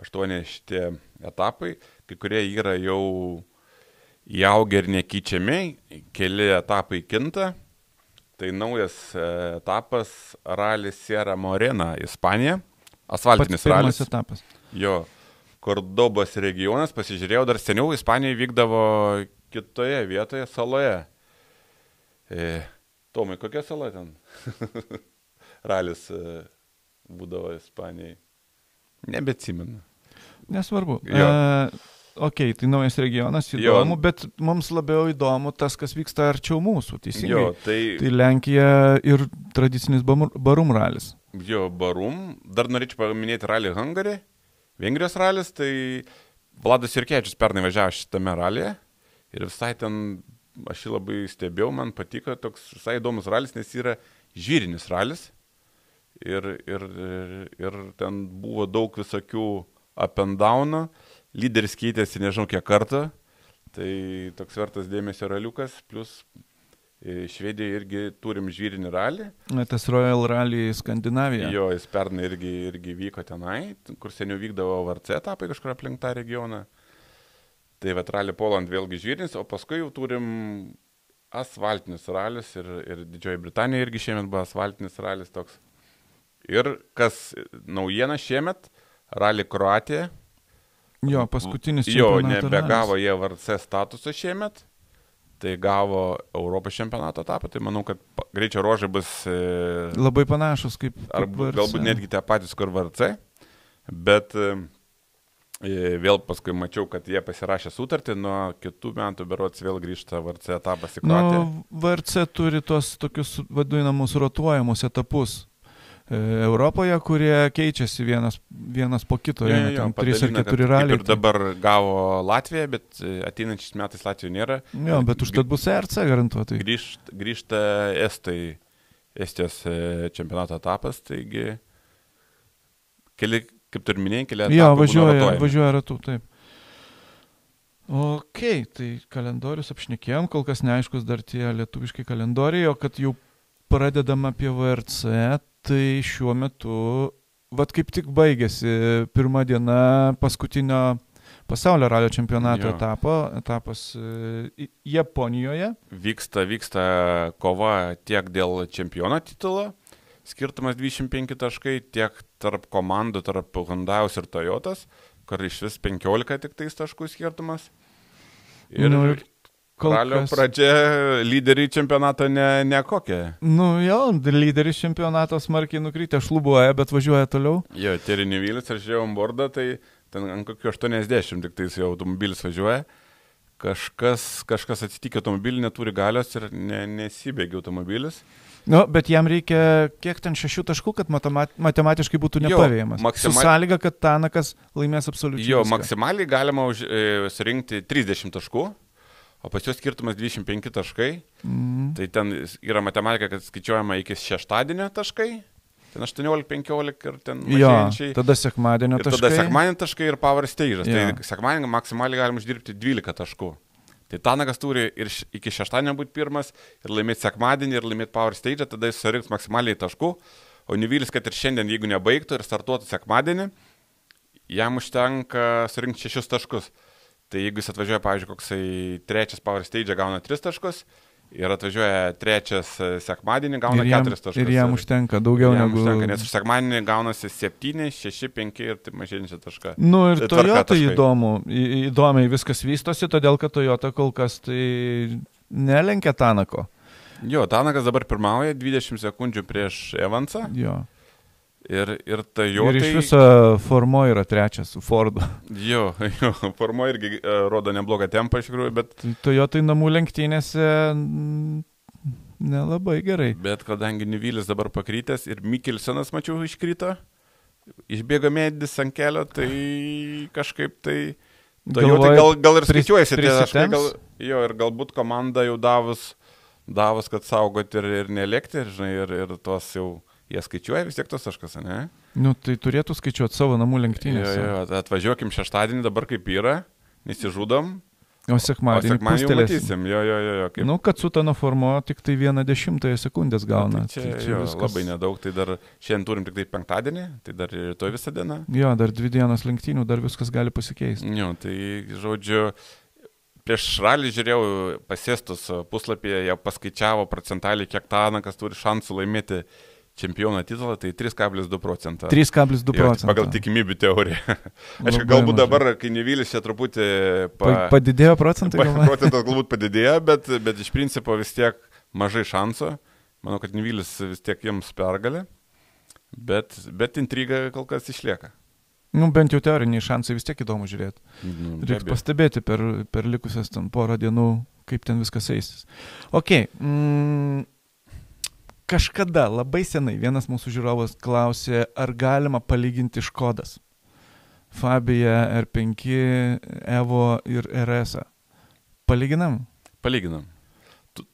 8 šitie etapai, kai kurie yra jau įaugę ir nekeičiami, keli etapai kinta. Tai naujas etapas ralis Sierra Morena, Ispanija, asfaltinis ralis. Pirmas etapas. Jo, Kordobos regionas, pasižiūrėjau, dar seniau Ispanijai vykdavo kitoje vietoje, saloje. Tomai, kokia sala ten? Ralis būdavo Ispanijai. Nebeatsimenu. Nesvarbu. Tai naujas regionas, įdomu, bet mums labiau įdomu tas, kas vyksta arčiau mūsų, teisingai. Tai Lenkija ir tradicinis Barum ralis. Jo, Barum. Dar norėčiau paminėti ralį Hungary. Vengrijos ralis, tai Vladas Jurkevičius pernai važiavo šitame ralyje ir visai ten aš jį labai stebėjau, man patiko toks visai įdomus ralis, nes yra žvyrinis ralis ir ten buvo daug visokių up and down, lyderis keitėsi nežinau kiek kartų, tai toks vertas dėmesio raliukas, plus Švedijoje irgi turim žvyrinį ralį. Tas Royal Rally Skandinavija. Jo, jis pernai irgi vyko tenai, kur seniau vykdavo VRC etapai kažkur aplink tą regioną. Tai vat Rally Poland vėlgi žvyrinis, o paskui jau turim asfaltinis ralis ir Didžioji Britanija irgi šiemet buvo asfaltinis ralis toks. Ir kas naujiena šiemet, Rally Kroatija. Jo, paskutinis čempionato ralis. Jo, nebegavo jie VRC statusą šiemet. Tai gavo Europos čempionato etapą, tai manau, kad greičio ruožai bus labai panašus kaip VRC. Galbūt netgi tie patys kur VRC, bet vėl paskui mačiau, kad jie pasirašė sutartį, nuo kitų metų berods vėl grįžta VRC etapas į Kroatiją. VRC turi tos tokius vadinamus rotuojamus etapus Europoje, kurie keičiasi vienas po kito, ten 3 ar 4 raliai. Ir dabar gavo Latvija, bet ateinančiais metais Latvijų nėra. Jo, bet užtat bus ERC garantuotai. Grįžta Estijos čempionato etapas, taigi keli, kaip tu ir minėjai, keli etapai. Jo, važiuoja ratu, taip. Ok, tai kalendorius apšnekėjom, kol kas neaiškus dar tie lietuviškai kalendoriai, o kad jau pradedam apie VRC, tai šiuo metu, vat kaip tik baigėsi pirma diena paskutinio pasaulio ralio čempionato etapas Japonijoje. Vyksta kova tiek dėl čempiono titulo, skirtumas 25 taškai, tiek tarp komandų, tarp Hyundai'us ir Toyotas, kur iš vis 15 tik tais taškų skirtumas. Ir ralio pradžia lyderiai čempionato nekokia. Lyderis čempionato smarkiai nukrytė, šlubuoja, bet važiuoja toliau. Jo, Terry Nevilis, aš žiūrėjau bordą, tai ten ant kokių 80 tik tais jau automobilis važiuoja. Kažkas atsitikė, automobilį neturi galios ir nesibėgia automobilis. Bet jam reikia kiek ten 6 taškų, kad matematiškai būtų nepavėjamas. Su sąlyga, kad Tanakas laimės absoliučiai. Jo, maksimaliai galima surinkti 30 taškų. O pas juos skirtumas 25 taškai, tai ten yra matematika, kad skaičiuojama iki šeštadienio taškai, ten 18-15 ir ten mažėjančiai. Tada sekmadienio taškai. Tada sekmadienio taškai ir power stage'as, tai sekmadienį maksimaliai galim uždirbti 12 taškų. Tai Tanakas turi ir iki šeštadienio būti pirmas, ir laimėti sekmadienį, ir laimėti power stage'ą, tada jis surinks maksimaliai taškų, o Nevilis, kad ir šiandien, jeigu nebaigtų ir startuotų sekmadienį, jam užtenka surinkti 6 taškus. Tai jeigu jis atvažiuoja, pavyzdžiui, koksai trečias power stage gauna 3 taškus ir atvažiuoja trečias sekmadienį gauna 4 taškus. Ir jam užtenka daugiau negu... Nes už sekmadienį gaunasi 7, 6, 5 ir taip mažėjančią tašką. Ir Toyota įdomiai viskas vystosi, todėl kad Toyota kol kas tai nelenkia Tanako. Jo, Tanakas dabar pirmauja 20 sekundžių prieš Evansą. Jo. Ir Toyota... Ir iš viso Formo yra trečias su Fordu. Jo, Formo irgi rodo neblogą tempą iš tikrųjų, bet... Toyotai namų lenktynėse nelabai gerai. Bet kadangi Nevilis dabar pakrytęs ir Mikkelsenas, mačiau, iškrito, išbėga Medis ant kelio, tai kažkaip tai... Toyotai gal ir skaičiuojasi tie taškai, ir galbūt komanda jau davus, kad saugoti ir nelėkti, ir tos jau... Jie skaičiuoja vis tiek tos taškas, ne? Tai turėtų skaičiuoti savo namų lenktynėse. Jo, atvažiuokim šeštadienį dabar kaip yra, nesižudom. O sekmadienį jau matysim. Jo. Kaip... kad su Tano Formo tik tai 1/10 sekundės gauna. Tai čia viskas... labai nedaug, tai dar šiandien turim tik tai penktadienį, tai dar rytoj visą dieną. Jo, dar 2 dienas lenktynių, dar viskas gali pasikeisti. Jo, tai žodžiu... Prieš ralį žiūrėjau pasėstus puslapyje, jie paskaičiavo procentaliai, kiek Tanakas turi šansų laimėti čempiono titulą, tai 3,2%. 3,2%. Pagal tikimybių teoriją. Aišku, galbūt dabar, kai Nevilis čia truputį... Padidėjo procentai? Procentas galbūt padidėjo, bet iš principo vis tiek mažai šansų. Manau, kad Nevilis vis tiek jiems pergalė, bet intriga kol kas išlieka. Bent jau teoriniai šansai vis tiek įdomu žiūrėti. Reikia pastebėti per likusias ten porą dienų, kaip ten viskas eisis. Ok. Kažkada labai senai vienas mūsų žiūrovas klausė, ar galima palyginti Škodas. Fabia, R5, Evo ir RS. Palyginam? Palyginam.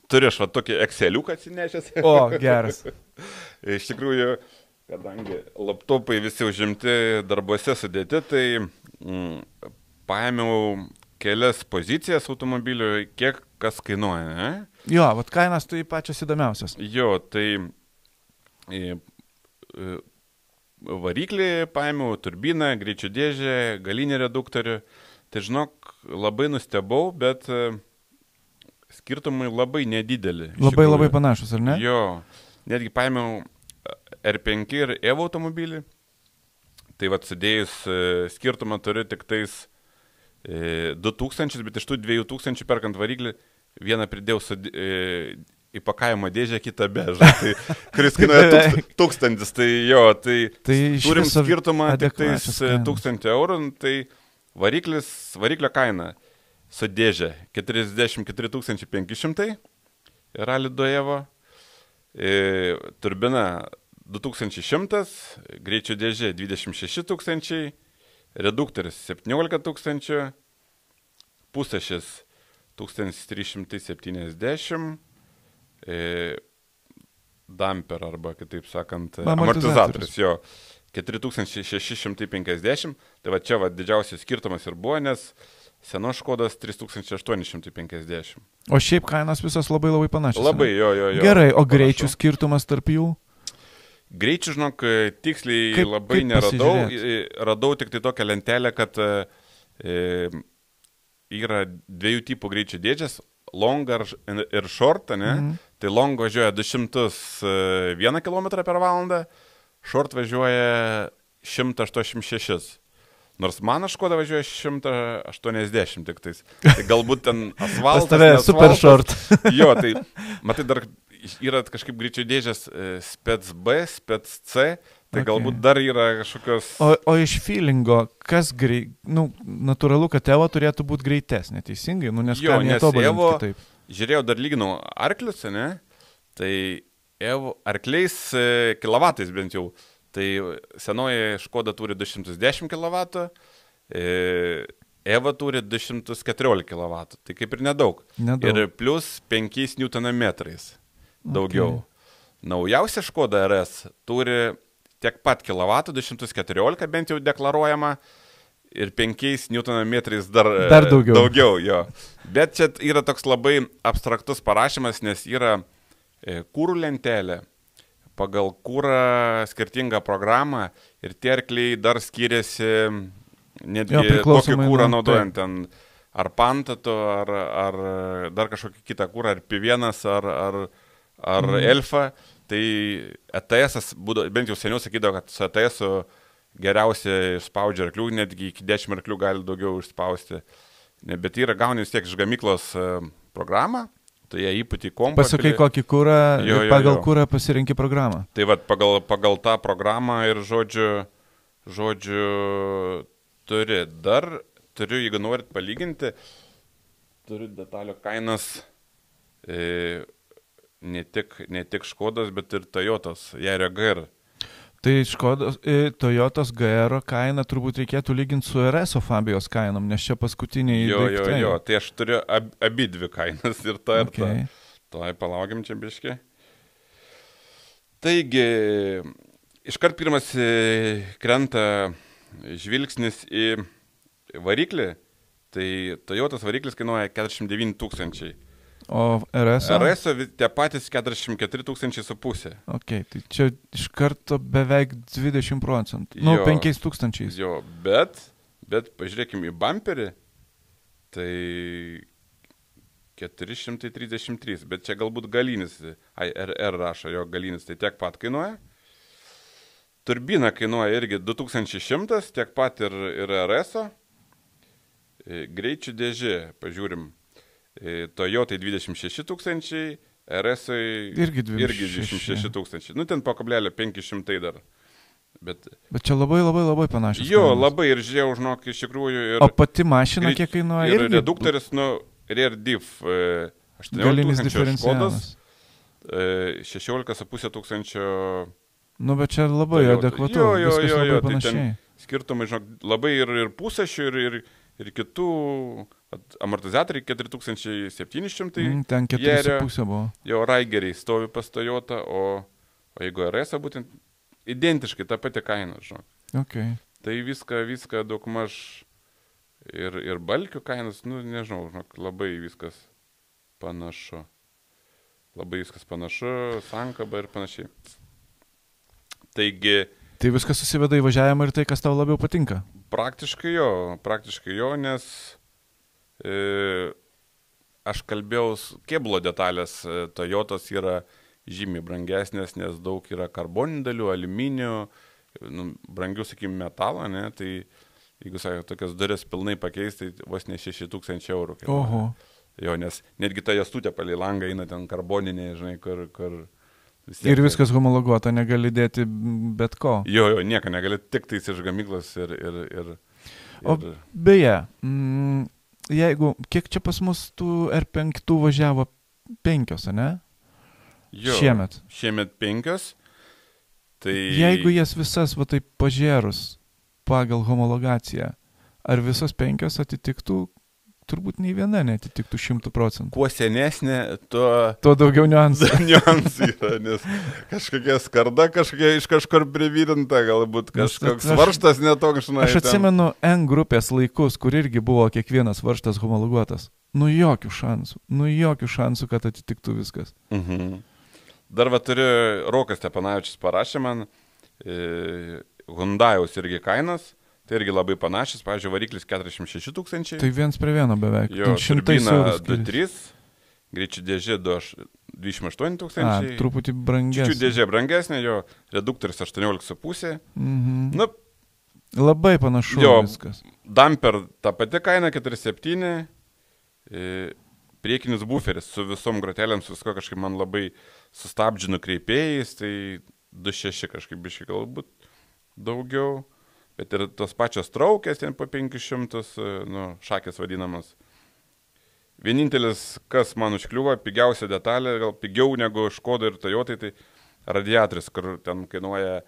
Turiu aš tokį Exceliuką atsinešęs. O, geras. Iš tikrųjų, kadangi laptopai visi užimti darbuose sudėti, tai paėmiau kelias pozicijas automobilių, kiek kas kainuoja, ne? Jo, vat kainas tai pačios įdomiausias. Jo, tai variklį paėmiau, turbiną, greičių dėžę, galinį reduktorių. Tai žinok, labai nustebau, bet skirtumai labai nedideli. Labai panašus, ar ne? Jo, netgi paėmiau R5 ir Evo automobilį. Tai vat sudėjus skirtumą turiu tik tais 2000, bet iš tų 2000 perkant variklį vieną pridėjau įpakavimo dėžę, kitą bežą, tai, kuris kainuoja 1000, tai jo, tai turim skirtumą tik tais 1000 eurų, tai variklio kaina su dėžė 44 500 Rally 2 Evo, turbina 2100, greičio dėžė 26 000, reduktoris 17 000, pusešis 1370, damper arba, kitaip sakant, amortizatorius jo 4650, tai va čia va didžiausias skirtumas ir buvo, nes senos Škodos 3850. O šiaip kainos visos labai panašios. Labai, jo. Gerai, o greičių skirtumas tarp jų? Greičių, žinok, tiksliai labai neradau. Radau tik tai tokią lentelę, kad yra dviejų tipų greičių dėžės, long ir short, ne? Tai long važiuoja 201 km per valandą, short važiuoja 186. Nors mano Škoda važiuoja 180 tik tais. Tai galbūt ten asfaltas. Pas tave super short. Jo, tai matai, dar yra kažkaip greičio dėžės spec B, spec C, tai galbūt dar yra kažkokios... O iš feelingo, kas natūralu, kad Evo turėtų būti greitesnė, teisingai? Nes jo, nes Evo, žiūrėjau, dar lyginau arklius, ne? Tai Evo arkliais kilovatais bent jau. Tai senoji Škoda turi 210 kW, Eva turi 214 kW, tai kaip ir nedaug. Ir plus 5 Nm daugiau. Naujausia Škoda RS turi tiek pat kW, 214 bent jau deklaruojama, ir 5 Nm dar daugiau. Jo. Bet čia yra toks labai abstraktus parašymas, nes yra kūrų lentelė. Pagal kūrą skirtingą programą ir tie arkliai dar skiriasi netgi kokį kūrą naudojant ten, ar Pantato, ar dar kažkokį kitą kūrą, ar P1, ar Elfa. Tai ETS, bent jau seniau sakydavo, kad su ETS geriausiai išspaudžia arklių, netgi iki 10 arklių gali daugiau išspausti. Bet yra gauni vis tiek iš gamyklos programą. Tai jie įpūtį kompą. Pasakai kokį kūrą ir pagal kūrą pasirinki programą. Tai vat pagal tą programą ir žodžiu turi. Dar turiu, jeigu norit palyginti, turiu detalio kainas ne tik Škodos, bet ir Toyotos, Yario GR. Tai Toyotos GR kainą turbūt reikėtų lyginti su RS Fabijos kainom, nes čia paskutiniai daiktai. Jo, tai aš turiu abi dvi kainas ir ta ir ta. Tuoj palaukiam čia biškį. Taigi, iškart pirmas krenta žvilgsnis į variklį, tai Toyotos variklis kainuoja 49 000. O RS-o? RS-o tie patys 44 500. Ok, tai čia iš karto beveik 20%. 5 000. Jo, bet pažiūrėkime į bumperį, tai 433, bet čia galbūt galinis, RR rašo, jo galinis, tai tiek pat kainuoja. Turbina kainuoja irgi 2100, tiek pat ir RS-o. Greičių dėžė, pažiūrim. Toyotai 26 000, RS-ai irgi 26 000. Nu, ten po kablelio 500 dar. Bet čia labai panašiai. Jo, labai ir žiūrėjau, žinok, iš tikrųjų. O pati mašina kiek kainuoja? Ir reduktoris, rear diff 18 000 Škodos, 16 500. Nu, bet čia labai adekvatu. Jo, tai skirtumai, žinok, labai ir pusėšių, ir kitų amortizatoriai 4700. Ten 4,5 buvo. Jo Raigeriai stovi pas Toyota, o jeigu RS būtent identiškai ta pati kaina, žinok. Okay. Tai viską daugmaž ir balkių kainos, nežinau, žinok, labai viskas panašu. Sankaba ir panašiai. Taigi... Tai viskas susiveda į važiavimą ir tai, kas tau labiau patinka? Praktiškai jo, nes aš kalbėjau, kėbulo detalės Toyotos yra žymiai brangesnės, nes daug yra karboninių dalių, aliuminio, brangių, sakykime, metalo, ne, tai jeigu, tokias duris pilnai pakeisti, tai vos ne 6,000 eurų. Oho. Jo, nes netgi ta jastutė palei langą eina ten karboninė, žinai, kur ir viskas homologuota, negali dėti bet ko. Jo, nieko negali, tik tais iš gamyklos ir... O beje, jeigu, kiek čia pas mus tų R5 važiavo 5, ne? Jo, šiemet 5. Tai... Jeigu jas visas va taip pažėrus pagal homologaciją, ar visos 5 atitiktų, turbūt nei viena netitiktų 100%. Kuo senesnė, tuo daugiau niuansų. Niuansų yra, nes kažkokia skarda, iš kažkur privyrinta, galbūt kažkoks varžtas netoks, žinai. Aš atsimenu N grupės laikus, kur irgi buvo kiekvienas varžtas homologuotas. Jokių šansų, kad atitiktų viskas. Dar Rokas Stepanavičius parašė man Hyundai'aus irgi kainas. Tai irgi labai panašis, pavyzdžiui, variklis 46 000. Tai 1:1 beveik. Jo, turbina 2.3, greičių dėžė 28 000. Truputį brangesnė. Greičių dėžė brangesnė, jo reduktorius 18,5. Labai panašu viskas. Damper ta pati kaina 4,7. Priekinis buferis su visom grotelėms, visko kažkaip man labai sustabdžiu nukreipėjais, tai 2,6 kažkaip biškai galbūt daugiau. Bet ir tos pačios traukės ten po 500, šakės vadinamas. Vienintelis, kas man užkliuvo, pigiausia detalė, gal pigiau negu Škoda ir Toyotai, tai radiatoris, kur ten kainuoja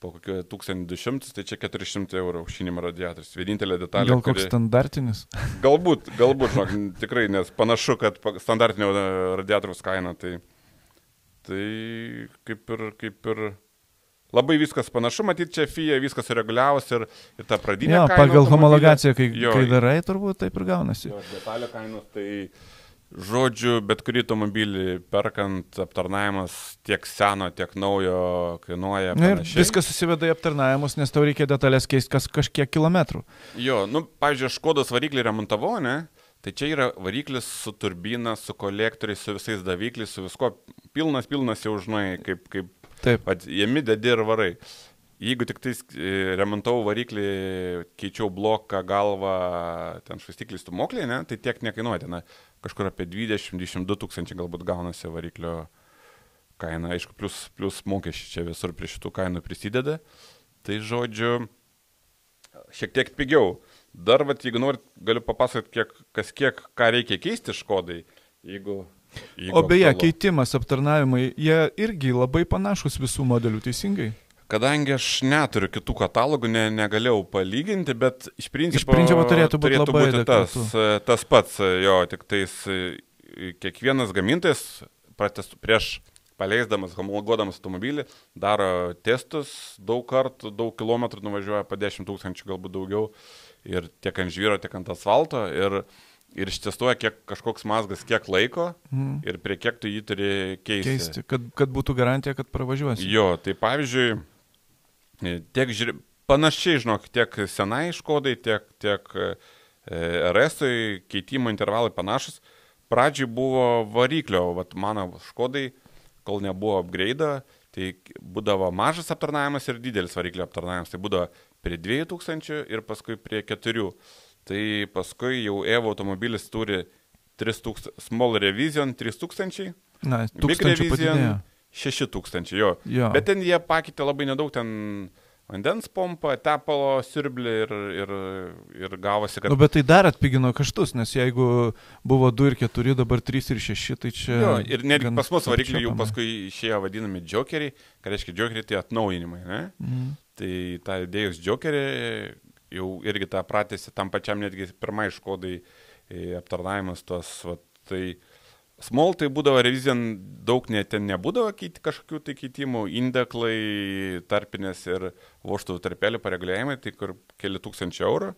po kokio 1200, tai čia 400 eurų aušinimo radiatoris. Vienintelė detalė. Gal koks standartinis? Galbūt, žinok, tikrai, nes panašu, kad standartinio radiatoriaus kaina, tai kaip ir labai viskas panašu, matyt, čia FIA viskas reguliavus ir ta pradinė kaina. Pagal homologaciją, kai darai, turbūt taip ir gaunasi. Detalė kainos, tai žodžiu, bet kurį automobilį perkant aptarnavimas tiek seno, tiek naujo kainuoja panašiai. Viskas susiveda į aptarnavimus, nes tau reikia detalės keisti kažkiek kilometrų. Jo, pavyzdžiui, Škodos variklį remontavau, ne? Tai čia yra variklis su turbina, su kolektoriais, su visais davikliais, su visko pilnas jau žinai, kaip taip. Jėmi dedi ir varai. Jeigu tik tais remontavau variklį, keičiau bloką, galvą, ten švaistiklį stūmoklį, ne, tai tiek nekainuoja. Ten kažkur apie 20-22 000 galbūt gaunasi variklio kaina. Aišku, plus mokesčiai čia visur prie šitų kainų prisideda. Tai žodžiu, šiek tiek pigiau. Dar, jeigu norit, galiu papasakoti, ką reikia keisti Škodai. O beje, keitimas, aptarnavimai, jie irgi labai panašus visų modelių, teisingai? Kadangi aš neturiu kitų katalogų, negalėjau palyginti, bet iš principo turėtų būti tas pats, jo, tik tais kiekvienas gamintojas prieš paleisdamas, homologuodamas automobilį, daro testus daug kartų, daug kilometrų nuvažiuoja, po 10 000 galbūt daugiau, ir tiek ant žvyro, tiek ant asfalto, ir ištestuoja kažkoks mazgas kiek laiko ir prie kiek tu jį turi keisti. Kad būtų garantija, kad pravažiuosi. Jo, tai pavyzdžiui, panašiai, žinok, tiek senai Škodai, tiek RS-ui keitimo intervalai panašus. Pradžiai buvo variklio, mano Škodai, kol nebuvo upgrade'o, tai būdavo mažas aptarnavimas ir didelis variklio aptarnavimas. Tai būdavo prie 2000 ir paskui prie 4. Tai paskui jau EVO automobilis turi 3000, Small Revision 3000, Big Revision 6000, jo. Bet ten jie pakeitė labai nedaug, ten vandens pompą, tepalo siurblį ir gavosi, kad... Bet tai dar atpigino kaštus, nes jeigu buvo 2 ir 4, dabar 3 ir 6, tai čia... Jo, ir netgi pas mus varikliai jau paskui išėjo vadinami jokeriai, ką reiškia jokeriai, tai atnaujinimai, ne? Tai tą įdėjus Jokerį, jau irgi tą pratėsi tam pačiam netgi pirmai Škodai aptarnavimas tos, tai Small tai būdavo Revision, daug ten nebūdavo kažkokių tai keitimų, indeklai, tarpinės ir vožtuvų tarpelių pareguliavimai, tai kur keli tūkstančių eurų.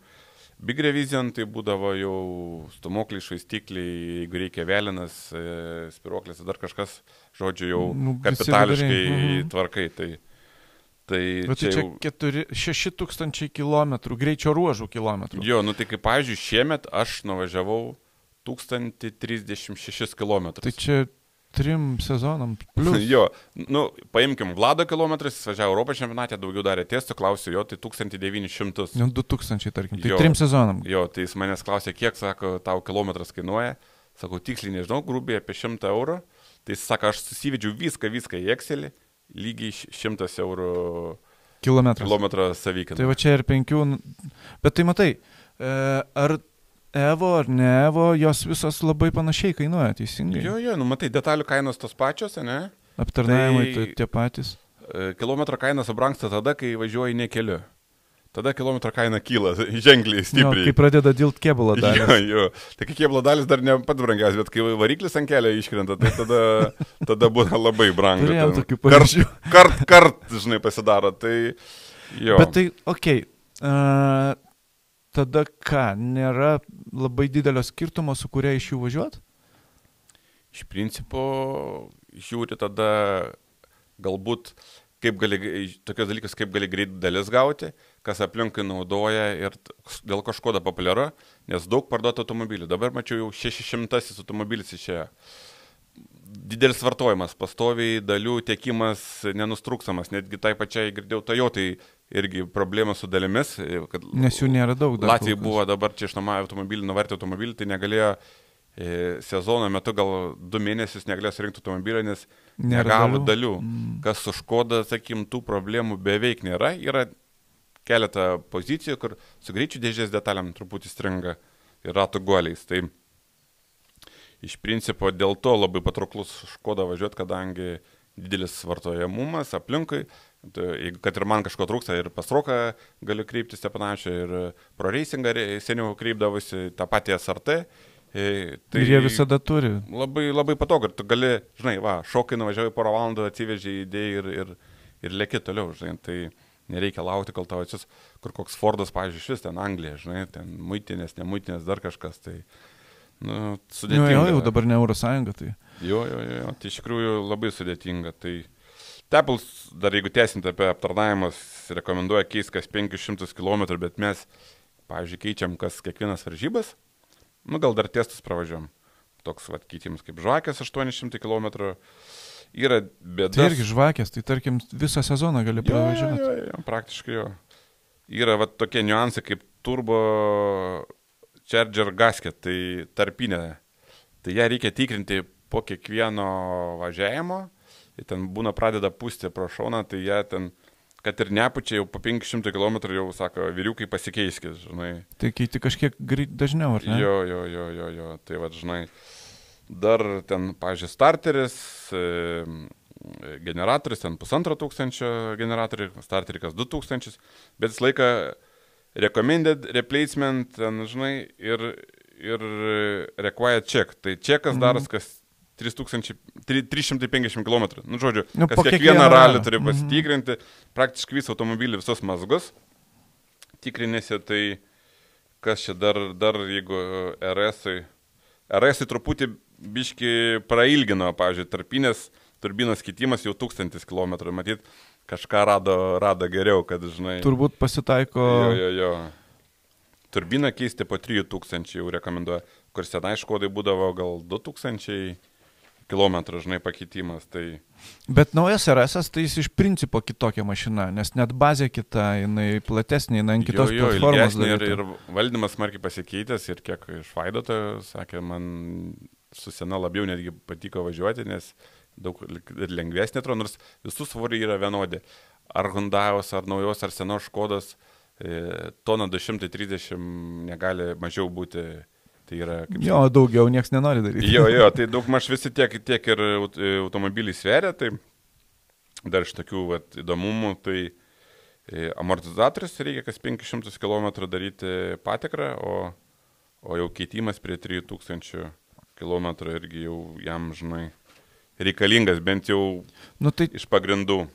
Big Revision tai būdavo jau stumokliai, švaistikliai, jeigu reikia velinas, spiruoklis, dar kažkas, žodžiu, jau kapitališkai tvarkai. Bet čia 6,000 kilometrų, greičio ruožų kilometrų. Jo, tai kaip, pavyzdžiui, šiemet aš nuvažiavau 1036 km. Tai čia 3 sezonam plus. Jo, paimkim Vlado kilometras, jis važiavo Europos čempionate, daugiau darė testų, klausiu jo, tai 1900. 2000, tarkim, tai 3 sezonam. Jo, tai jis manęs klausė, kiek, sako, tau kilometras kainuoja. Sakau, tiksliai nežinau, grubiai apie 100 eurų. Tai jis sako, aš susivedžiau viską į Excelį, lygiai 100 eurų kilometrą savikainą. Tai va čia ir 5, bet tai matai, ar Evo ar ne Evo, jos visos labai panašiai kainuoja, teisingai? Jo, matai, detalių kainos tos pačios, ne? Aptarnavimai tai tie patys. Kilometro kaina subrangsta tada, kai važiuoji ne keliu. Tada kilometro kaina kyla ženkliai, stipriai. Kai pradeda dilt kėbulo dalis. Jo. Tai kai kėbulo dalis dar ne pats brangiausias, bet kai variklis ant kelio iškrenta, tai tada būna labai brangu. Turėjom tokių pavyzdžių. Kart, žinai, pasidaro. Tai jo. Bet tai, okei. Tada ką, nėra labai didelio skirtumo, su kuria iš jų važiuot? Iš principo, žiūri tada galbūt tokios dalykus, kaip gali greit dalis gauti, kas aplinkai naudoja ir dėl kažko da populiaru, nes daug parduotų automobilių. Dabar mačiau jau 600 automobilis išėjo. Didelis vartojimas, pastoviai dalių tiekimas nenustruksamas, netgi tai pačiai girdėjau Toyotai irgi problemų su dalimis. Nes jų nėra daug. Latvijai buvo dabar čia išnuomavę automobilį, nuvartė automobilį, tai negalėjo sezono metu gal 2 mėnesius negalėjo surinkti automobilio, nes negavo dalių. Kas su Škoda, sakykim, tų problemų beveik nėra. Yra keletą pozicijų, kur su greičių dėžės detaliam truputį stringa ir ratų guoliais. Tai iš principo dėl to labai patrauklus Škoda važiuoti, kadangi didelis vartojamumas aplinkui. Jeigu kad ir man kažko trūksta, ir pas Roką galiu kreiptis Stepanavičių, ir Pro Racingą seniau kreipdavusi, tą patį SRT. Tai ir jie visada turi. Labai, labai patogu. Ir tu gali, žinai, šokai nuvažiavai porą valandų, atsivežiai idėją ir leki toliau, žinai. Tai nereikia laukti, kol tavo atsius, kur koks Fordas, pavyzdžiui, šis ten Anglija, žinai, ten muitinės, nemuitinės, dar kažkas. Tai, sudėtinga. Jau dabar ne Euro Sąjunga, tai. Jo, tai iš tikrųjų labai sudėtinga. Tai Tepls, dar jeigu tęsint apie aptarnavimus, rekomenduoja keisti kas 500 km, bet mes, pavyzdžiui, keičiam kas kiekvienas varžybas. Gal dar testus pravažiuom. Toks keitimas kaip žvakės 800 km. Yra bėdas. Tai irgi žvakės, tai tarkim visą sezoną gali pravažiuoti. Jo, praktiškai jo. Yra tokie niuansai kaip turbo charger gasket, tai tarpinė. Tai ją reikia tikrinti po kiekvieno važiavimo. Ir ten būna pradeda pūsti pro šoną, tai ją ten, kad ir nepučia, jau po 500 km jau sako, vyriukai pasikeiskis, žinai. Tai keiti kažkiek dažniau, ar ne? Jo. Tai žinai, dar ten, pavyzdžiui, starteris, generatorius, ten 1500 generatorių, starterikas 2000, bet vis laiką recommended replacement, ten, žinai, ir required check. Tai čekas daras kas 350 km. Žodžiu, kas kiekvieną ralį turi pasitikrinti, praktiškai visą automobilį, visos mazgus tikrinėsi, tai kas čia dar jeigu RS-ai truputį biški prailgino, pavyzdžiui, tarpinės turbinos kitimas jau 1000 km, matyt, kažką rado geriau, kad, žinai. Turbūt pasitaiko. Jo. Turbiną keisti po 3000 jau rekomenduoja, kur senai Škodai būdavo gal 2000 kilometrų, žinai, pakeitimas. Tai. Bet naujas RS, tai jis iš principo kitokia mašina, nes net bazė kita, jinai platesnė, jinai ant kitos platformos. Ir valdymas smarkiai pasikeitęs, ir kiek iš vaidotojo, sakė, man su sena labiau netgi patiko važiuoti, nes daug ir lengvesnė atrodo, nors visų svoriai yra vienodi. Ar Hyundai'os, ar naujos, ar senos Škodos, tona 230 negali mažiau būti. Tai yra, daugiau nieks nenori daryti. Jo, tai daug maž visi tiek ir automobiliai sveria, tai dar iš tokių įdomumų, tai Amortizatorius reikia kas 500 km daryti patikrą, o jau keitimas prie 3000 km irgi jau jam, žinai, reikalingas bent jau tai iš pagrindų.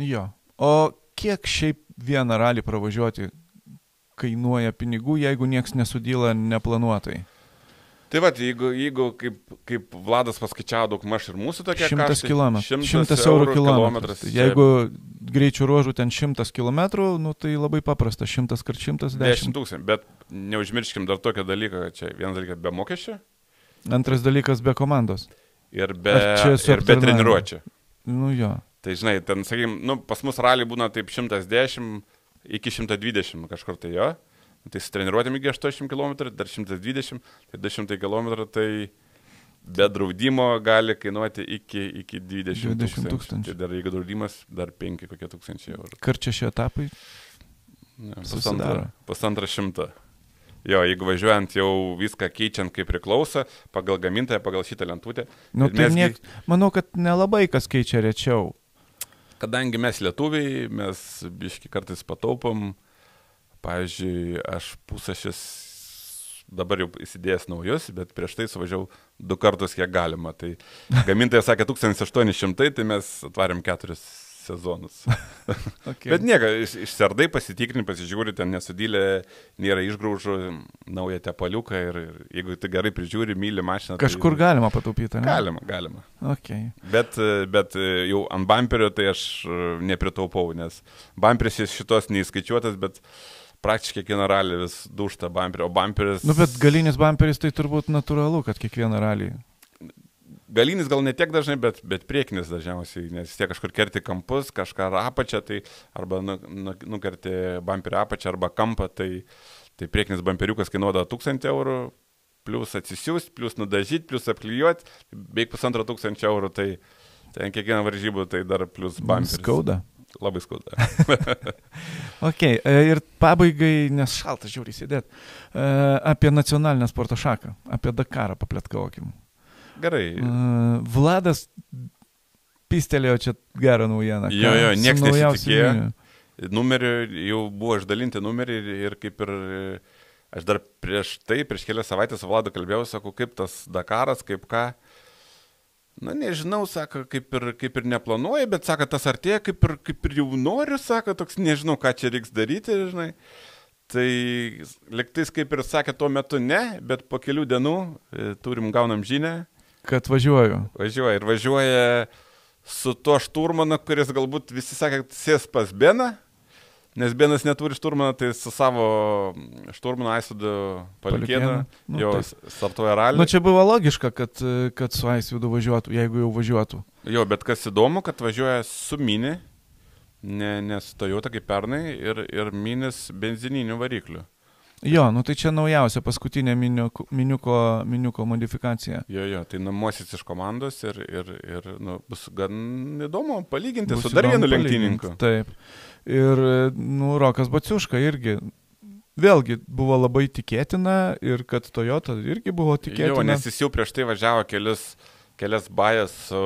Jo. O kiek šiaip vieną ralį pravažiuoti kainuoja pinigų, jeigu nieks nesudyla neplanuotai? Tai va, jeigu kaip Vladas paskaičiavo daug maž ir mūsų tokia 100 km. 100 eurų kilometras. Jeigu greičių ruožų ten 100 km, tai labai paprasta, 100 kart 100, 10 000. Bet neužmirškim dar tokio dalyką, čia vienas dalykas be mokesčio. Antras dalykas be komandos. Ir be treniruočio. Jo. Tai žinai, ten, sakykim, pas mus raliai būna taip 110 iki 120 kažkur tai jo. Tai su treniruotėm iki 80 km, dar 120, tai 200 km, tai be draudimo gali kainuoti iki 20 000. Tai dar jeigu draudimas, dar 5 kokie tūkstančiai eurų. Kar čia šie etapai? Pusantro šimto. Jo, jeigu važiuojant jau viską keičiant kaip priklauso, pagal gamintoją, pagal šitą lentutę. Manau, kad nelabai kas keičia rečiau. Kadangi mes lietuviai, mes biški kartais pataupom. Pavyzdžiui, aš pusašis dabar jau įsidėjęs naujus, bet prieš tai suvažiavau 2 kartus kiek galima. Tai gamintojas sakė 1800, tai mes atvarėm 4 sezonus. Okay. Bet nieko, išsardai pasitikrini, pasižiūri, ten nesudylė, nėra išgraužų, naują tepaliuką ir jeigu tai gerai prižiūri, myli mašiną. Kažkur tai galima pataupyti, ne? Galima. Okay. Bet jau ant bamperio tai aš nepritaupau, nes bamperis šitos neįskaičiuotas, bet praktiškai kiekvieną ralį vis dūšta bamperį, o bamperis... Bet galinis bamperis tai turbūt natūralu, kad kiekvieną ralį... Galinis gal ne tiek dažnai, bet priekinis dažniausiai, nes tiek kažkur kerti kampus, kažką apačią, tai arba nukerti bamperį apačią arba kampą, tai priekinis bamperiukas kainuoda 1000 eurų, plus atsisiųsti, plus nudažyti, plus apklijuoti, beveik 1500 eurų, tai ten kiekvieną varžybų, tai dar plus bamperis. Skauda. Labai skauda. Ok, ir pabaigai, nes šalta žiauriai sėdėt, apie nacionalinę sporto šaką, apie Dakarą papletkaukim. Gerai. Vladas pistelėjo čia gerą naujieną. Jo, nieks nesitikėjo. Numerių, jau buvo išdalinti numeriai ir kaip ir aš dar prieš kelias savaitės su Vladu kalbėjau, sakau, kaip tas Dakaras, kaip ką. Nežinau, sako, kaip ir neplanuoju, bet sako, tas artėja, kaip ir jau noriu, sako, toks nežinau, ką čia reiks daryti, žinai. Tai liktais kaip ir sakė tuo metu ne, bet po kelių dienų gaunam žinią. Kad važiuoju. Važiuoja su tuo šturmanu, kuris galbūt visi sakė, kad sės pas Beną, nes Benas neturi šturmaną, tai su savo šturmanu Aisvydu Paliukėnu jau startuoja ralį. Čia buvo logiška, kad su Aisvydu važiuotų, jeigu jau važiuotų. Jo, bet kas įdomu, kad važiuoja su Mini, ne su Toyota kaip pernai, ir Minis benzininių variklių. Jo, tai čia naujausia paskutinė miniuko modifikacija. Jo, tai namuosis iš komandos ir bus gan įdomu palyginti su dar vienu lenktynininku. Taip. Ir, Rokas Baciuška irgi, vėlgi buvo labai tikėtina ir kad Toyota irgi buvo tikėtina. Jo, nes jis jau prieš tai važiavo kelias bajas su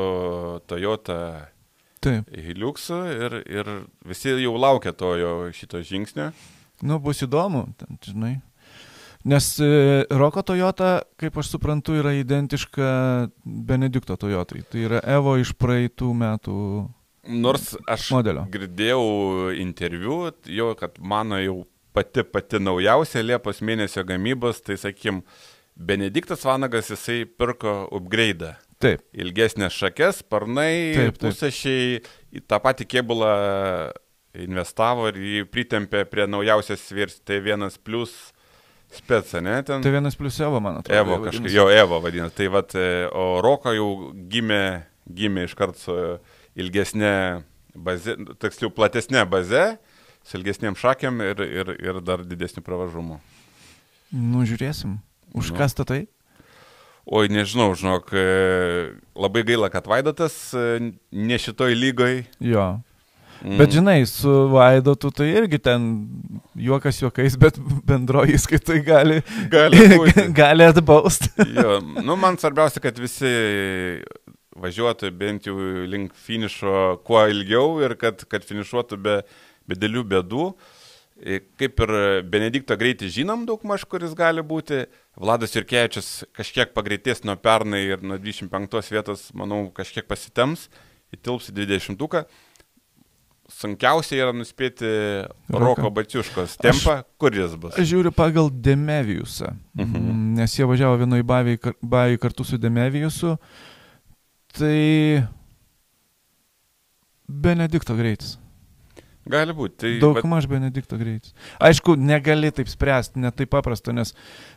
Toyota Hiluxu ir visi jau laukia šito žingsnio. Bus įdomu, žinai. Nes Roko Toyota, kaip aš suprantu, yra identiška Benedikto Toyotai. Tai yra Evo iš praeitų metų modelio. Nors aš girdėjau interviu, jo, kad mano jau pati naujausia Liepos mėnesio gamybos, tai sakykim, Benediktas Vanagas jisai pirko upgrade'ą. Taip. Ilgesnės šakės, sparnai, pusašiai, tą patį kėbulą investavo ir jį pritempė prie naujausios versijos T1 Plus specą, ne? T1 Plus Evo, man atrodo. Evo kažkaip, jo, Evo vadina. Tai vat, o Roko jau gimė iškart su ilgesnė baze, tiksliau platesnė baze, su ilgesnėm šakėm ir dar didesnių pravažumų. Žiūrėsim. Už ką statai? Oi, nežinau, žinok, labai gaila, kad Vaidotas ne šitoj lygoj. Jo. Bet žinai, su Vaidotu tai irgi ten juokas juokais, bet bendroji skaitai gali atbausti. Jo, man svarbiausia, kad visi važiuotų bent jau link finišo kuo ilgiau ir kad finišuotų be didelių bėdų. Kaip ir Benedikto greitį žinom daug maž, kuris gali būti. Vladas Jurkevičius kažkiek pagreitės nuo pernai ir nuo 25 vietos, manau, kažkiek pasitems, įtilps į 20-uką. Sunkiausia yra nuspėti Roko Baciuškos tempą, kur jis bus. Aš žiūriu pagal Demeviusą, nes jie važiavo vienoje bajai kartu su Demeviusu. Tai Benedikto greitis. Gali būti. Tai, daugmaž Benedikto greitis. Aišku, negali taip spręsti, ne taip paprasta, nes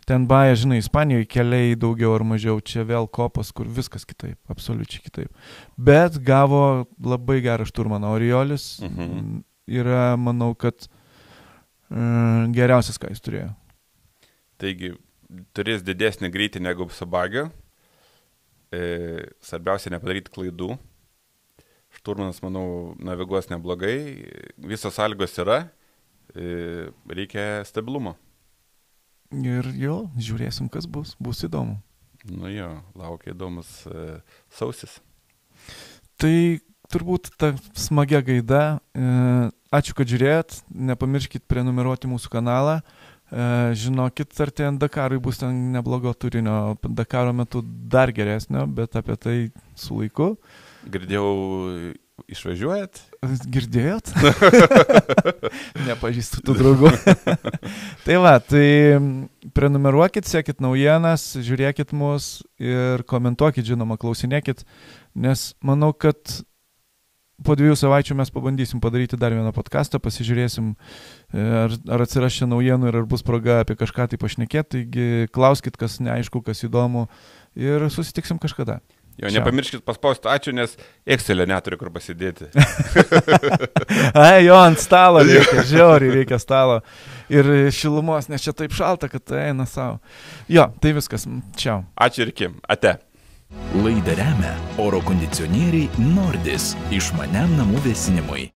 ten baja, žinai, Ispanijoje keliai daugiau ar mažiau, čia vėl kopos, kur viskas kitaip, absoliučiai kitaip. Bet gavo labai gerą šturmaną. Oriolis yra, manau, kad geriausias, ką jis turėjo. Taigi, turės didesnį greitį negu Sabagio. Svarbiausia nepadaryti klaidų. Šturmanas, manau, naviguos neblogai, visos sąlygos yra, reikia stabilumo. Ir jo, žiūrėsim, kas bus įdomu. Nu jo, laukia įdomus sausis. Tai turbūt ta smagia gaida. Ačiū, kad žiūrėjot, nepamirškit prenumeruoti mūsų kanalą. Žinokit, artėjant Dakarui bus ten neblogo turinio, Dakaro metu dar geresnio, bet apie tai su laiku. Girdėjau, išvažiuojat? Girdėjot? Nepažįstu tų draugų. Tai va, tai prenumeruokit, sekit naujienas, žiūrėkit mus ir komentuokit, žinoma, klausinėkit, nes manau, kad po 2 savaičių mes pabandysim padaryti dar vieną podcastą, pasižiūrėsim, ar atsiras čia naujienų ir ar bus proga apie kažką tai pašnekėti, taigi klauskit, kas neaišku, kas įdomu ir susitiksim kažkada. Jo, nepamirškit paspausti ačiū, nes Excel'e neturi kur pasidėti. Ai, jo, ant stalo reikia, žiauriai reikia stalo. Ir šilumos, nes čia taip šalta, kad eina savo. Jo, tai viskas. Čiau. Ačiū ir iki. Ate. Laidą remia oro kondicionieriai Nordis išmaniam namų vėsinimui.